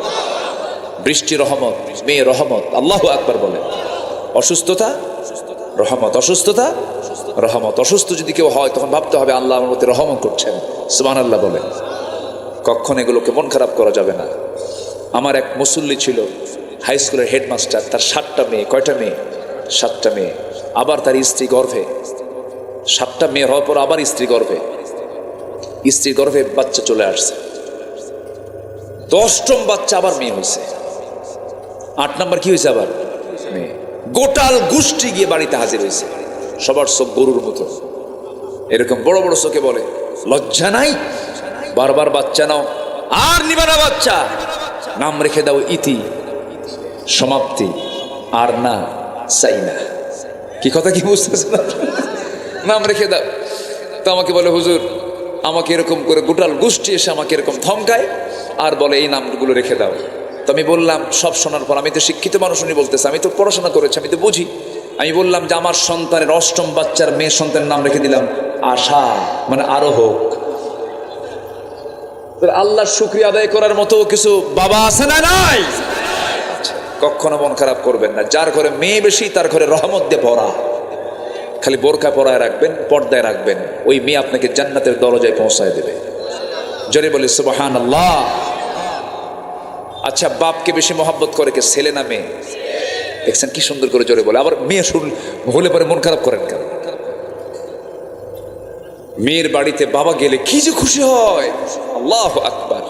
বৃষ্টি রহমত, মেয়ে রহমত। আল্লাহু আকবার বলেন। অসুস্থতা রহমত, অসুস্থতা রহমত। অসুস্থ যদি কেউ হয় তখন ভাবতে হবে আল্লাহ আমার মধ্যে রহমত করছেন। সুবহানাল্লাহ বলেন। কখন এগুলোকে মন খারাপ করা যাবে না। আমার এক মুসল্লি ছিল, হাই স্কুলের হেডমাস্টার। তার 7টা মেয়ে। কয়টা মেয়ে? 7টা মেয়ে। আবার তার স্ত্রী গর্ভে। 7টা মেয়ে হওয়ার পর আবার স্ত্রী গর্ভে। স্ত্রীর গর্ভে বাচ্চা চলে আসছে। 10ম বাচ্চা আবার মেয়ে হয়েছে। 8 নম্বর কি হয়েছে? আবার মেয়ে। গোটাল গোষ্ঠী গিয়ে বাড়িতে হাজির হয়েছে। সবার চোখ গরুর মতো, এরকম বড় বড় চোখে বলে, লজ্জা নাই? বারবার বাচ্চা নাও, আর নিবা না বাচ্চা, নাম রেখে দাও ইতি, সমাপ্তি, আর না চাই না। কি কথা কি বুঝতেছে না? নাম রেখে দাও। তো আমাকে বলে, হুজুর আমাকে এরকম করে গোটাল গোষ্ঠী এসে আমাকে এরকম ধমকায় আর বলে এই নামগুলো রেখে দাও। তো আমি বললাম, সব শোনার পর, আমি তো শিক্ষিত মানুষ, উনি বলতেছে, আমি তো পড়াশোনা করেছি, আমি তো বুঝি। আমি বললাম যে আমার সন্তানের 8ম বাচ্চার মেয়ে সন্তানের নাম রেখে দিলাম আশা, মানে আরো হোক। আল্লাহর শুকরিয়া আদায় করার মতো কিছু বাবা আছে না নাই? কখনো মন খারাপ করবেন না। যার ঘরে মেয়ে বেশি তার ঘরে রহমত দিয়ে ভরা। খালি বোরকা পরায় রাখবেন, পর্দায় রাখবেন, ওই মেয়ে আপনাকে জান্নাতের দরজায় পৌঁছায় দেবে। জোরে বলি সুবহানাল্লাহ। আচ্ছা, বাপকে বেশি মহব্বত করে কে, ছেলে না মেয়ে? দেখছেন কি সুন্দর করে জোরে বলে। আবার মেয়ে শুন হলে পরে মন খারাপ করেন কেন? মেয়ের বাড়িতে বাবা গেলে কি যে খুশি হয়, আল্লাহু আকবার।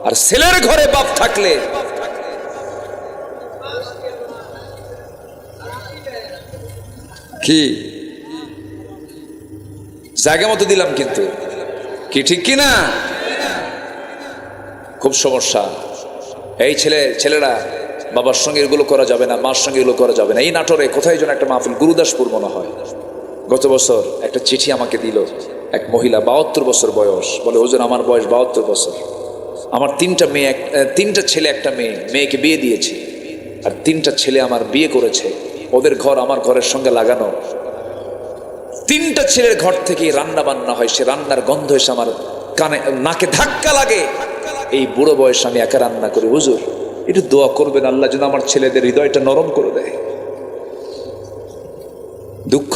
আর ছেলের ঘরে বাপ থাকলে কি জায়গা মতো দিলাম, কিন্তু কি ঠিক কিনা? খুব সমস্যা। এই ছেলেরা বাবার সঙ্গে এগুলো করা যাবে না, মার সঙ্গে এগুলো করা যাবে না। এই নাটোরে কোথায় যেন একটা মাহফিল, গুরুদাসপুর মনে হয়, গত বছর একটা চিঠি আমাকে দিল এক মহিলা, 72 বছর বয়স। বলে হুজুর আমার বয়স 72 বছর, আমার তিনটা ছেলে একটা মেয়ে, মেয়েকে বিয়ে দিয়েছি, আর 3টা ছেলে আমার বিয়ে করেছে, ওদের ঘর আমার ঘরের সঙ্গে লাগানো। 3টা ছেলের ঘর থেকে রান্না বান্না হয়, সে রান্নার গন্ধ এসে আমার কানে নাকে ধাক্কা লাগে। এই বুড়ো বয়সে আমি একা রান্না করি, হুজুর একটু দোয়া করবেন আল্লাহ যেন আমার ছেলেদের হৃদয়টা নরম করে দেয়। দুঃখ,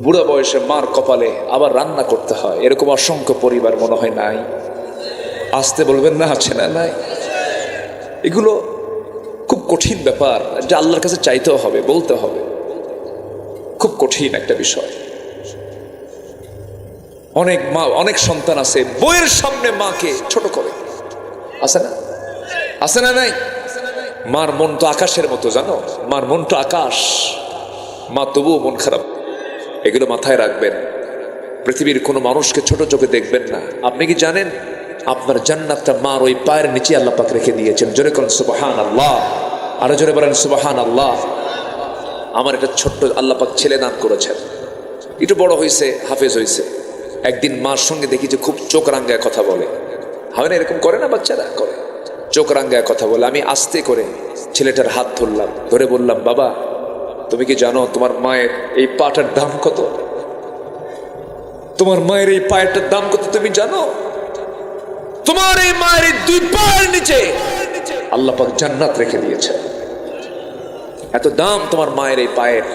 বুড়ো বয়সে মার কপালে আবার রান্না করতে হয়, এরকম অসংখ্য পরিবার মনে হয় নাই? আসতে বলবেন না, আছে না? নাই। এগুলো খুব কঠিন ব্যাপার, এটা আল্লাহর কাছে চাইতেও হবে, বলতে হবে। খুব কঠিন একটা বিষয়। অনেক মা, অনেক সন্তান আছে বইয়ের সামনে মাকে ছোট করে, আছে না? আছে না? নাই। মার মন তো আকাশের মতো, জানো, মার মন তো আকাশ, মা তবুও মন খারাপ। এগুলো মাথায় রাখবেন। পৃথিবীর কোনো মানুষকে ছোট চোখে দেখবেন না। আপনি কি জানেন আপনার জান্নাতটা মার ওই পায়ের নিচে আল্লাহ পাক রেখে দিয়েছেন? জোরে করেন সুবহানাল্লাহ, আরো জোরে বলেন সুবহানাল্লাহ। আমার একটা ছোট্ট আল্লাহ পাক ছেলে দান করেছেন, একটু বড় হয়েছে, হাফেজ হয়েছে। একদিন মার সঙ্গে দেখি যে খুব চোখ রাঙ্গায় কথা বলে, হয় না? এরকম করে না, বাচ্চারা করে, চোখ রাঙ্গায় কথা বলে। আমি আস্তে করে ছেলেটার হাত ধরলাম, ধরে বললাম, বাবা তুমি কি জানো তোমার মায়ের এই পাটার দাম কত? তোমার মায়ের এই পায়েরটার দাম কত তুমি জানো? তোমার এই মায়ের এই 2 পায়ের নিচে আল্লাহ পাক জান্নাত রেখে দিয়েছে। এত দাম তোমার মায়ের এই পায়ের।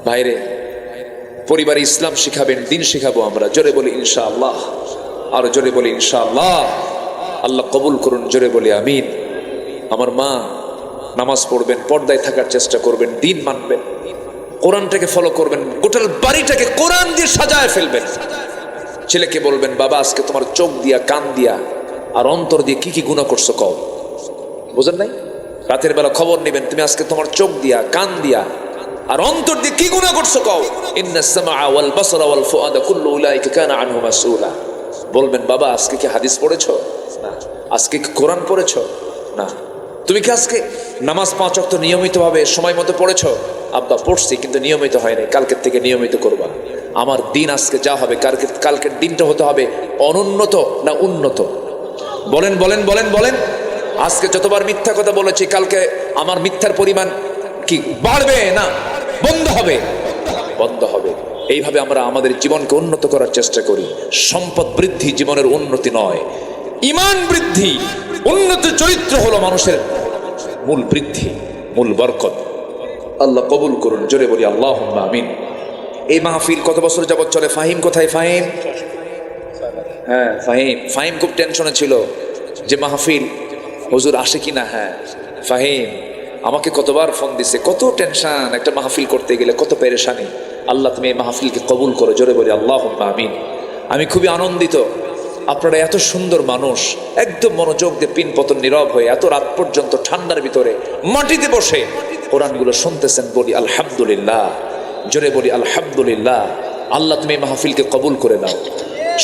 বাইরে পরিবারে ইসলাম শিখাবেন, দিন শিখাবো আমরা। জোরে বলি ইনশাআল্লাহ, আরো জোরে বলি ইনশাআল্লাহ। আল্লাহ কবুল করুন, জোরে বলি আমিন। আমার মা নামাজ পড়বেন, পর্দায় থাকার চেষ্টা করবেন, দিন মানবেন, কোরআনটাকে ফলো করবেন, গোটাল বাড়িটাকে কোরআন দিয়ে সাজায় ফেলবেন। ছেলেকে বলবেন, বাবা আজকে তোমার চোখ দিয়া, কান দিয়া আর অন্তর দিয়ে কি কি গুনাহ করছো কও। বুঝেন নাই? রাতের বেলা খবর নেবেন, তুমি আজকে তোমার চোখ দিয়া, কান দিয়া আর অন্তর দিয়ে কি গুনাহ করছো কও। ইন্নাস সামআ ওয়াল বাসরা ওয়াল ফুআদা কুল্লু উলাইকা কানা আনহু মাসউলা। বলবেন, বাবা আজকে কি হাদিস পড়েছো? না। আজকে কি কোরআন পড়েছো? না। তুমি কি আজকে নামাজ 5 ওয়াক্ত নিয়মিতভাবে সময় মতো পড়েছো? আব্বা পড়ছি, কিন্তু নিয়মিত হয় নাই, কালকের থেকে নিয়মিত করবা। আমার দিন আজকে যা হবে, কালকের দিনটা হতে হবে অনুন্নত না উন্নত? বলেন বলেন বলেন বলেন। আজকে যতবার মিথ্যা কথা বলেছি, কালকে আমার মিথ্যার পরিমাণ কি বাড়বে না বন্ধ হবে? বন্ধ হবে। এইভাবে আমরা আমাদের জীবনকে উন্নত করার চেষ্টা করি। সম্পদ বৃদ্ধি জীবনের উন্নতি নয়, ঈমান বৃদ্ধি, উন্নত চরিত্র হলো মানুষের মূল বৃদ্ধি, মূল বরকত। আল্লাহ কবুল করুন, জোরে বলি আল্লাহুম্মা আমিন। এই মাহফিল কত বছর যাবত চলে? ফাহিম কোথায়? ফাহিম, হ্যাঁ ফাহিম খুব টেনশনে ছিল যে মাহফিল হুজুর আসে কিনা। হ্যাঁ ফাহিম আমাকে কতবার ফোন দিছে, কত টেনশন একটা মাহফিল করতে গেলে, কত পেরেশানি। আল্লাহ তুমি এই মাহফিলকে কবুল করো, জোরে বলি আল্লাহুম্মা আমিন। আমি খুবই আনন্দিত, আপনারা এত সুন্দর মানুষ, একদম মনোযোগ দিয়ে পিন পতন নীরব হয়ে এত রাত পর্যন্ত ঠান্ডার ভিতরে মাটিতে বসে কোরআনগুলো শুনতেছেন। বলি আলহামদুলিল্লাহ, জোরে বলি আলহামদুলিল্লাহ। আল্লাহ তুমি এই মাহফিলকে কবুল করে নাও।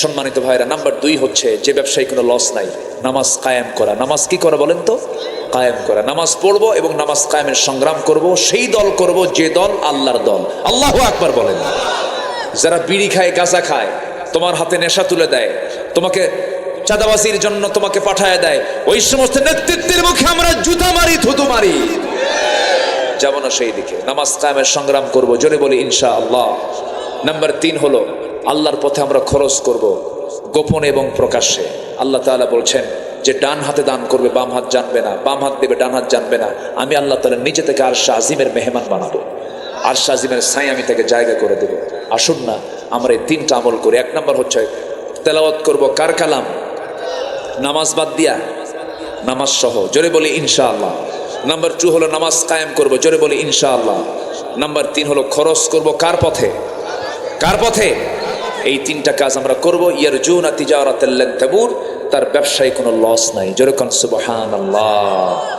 সম্মানিত ভাইরা, নাম্বার 2 হচ্ছে যে ব্যবসায়ী কোনো লস নাই, নামাজ কায়েম করা। নামাজ কি করা বলেন তো? কায়েম করা। নামাজ পড়বো এবং নামাজ কায়েমের সংগ্রাম করব, সেই দল করব যে দল আল্লাহর দল। আল্লাহু আকবার বলেন। যারা বিড়ি খায়, গাঁজা খায়, তোমার হাতে নেশা তুলে দেয়, তোমাকে চাঁদাবাজির জন্য তোমাকে পাঠায় দেয়, ওই সমস্ত নেতৃত্বের মুখে আমরা জুতা মারি, থুতু মারি, যাব না সেই দিকে। নামাজ কায়েমের সংগ্রাম করব, জোরে বলি ইনশাআল্লাহ। নাম্বার 3 হলো আল্লাহর পথে আমরা খরচ করব, গোপনে এবং প্রকাশ্যে। আল্লাহ তাআলা বলছেন যে ডান হাতে দান করবে, বাম হাত জানবে না, বাম হাত দেবে, ডান হাত জানবে না। আমি আল্লাহ তাআলা নিজে থেকে আরশ আজিমের মেহমান বানাবো, আরশ আজিমের ছায়া আমি তাকে জায়গা করে দেব। আসুন না আমরা এই 3টা আমল করি। 1 নম্বর হচ্ছে তেলাওয়াত করব কার কালাম? নামাজ বাদ দিয়া, নামাজ সহ, জোরে বলি ইনশাআল্লাহ। নাম্বার 2 হলো নামাজ কায়েম করব, জোরে বলি ইনশাআল্লাহ। নাম্বার 3 হলো খরচ করব কার পথে? কার পথে? এই তিনটা কাজ আমরা করব। ইয়ারজুনা তিজারাতাল লান তাবুর, তার ব্যবসায় কোনো লস নাই। যেরকম সুবহানাল্লাহ।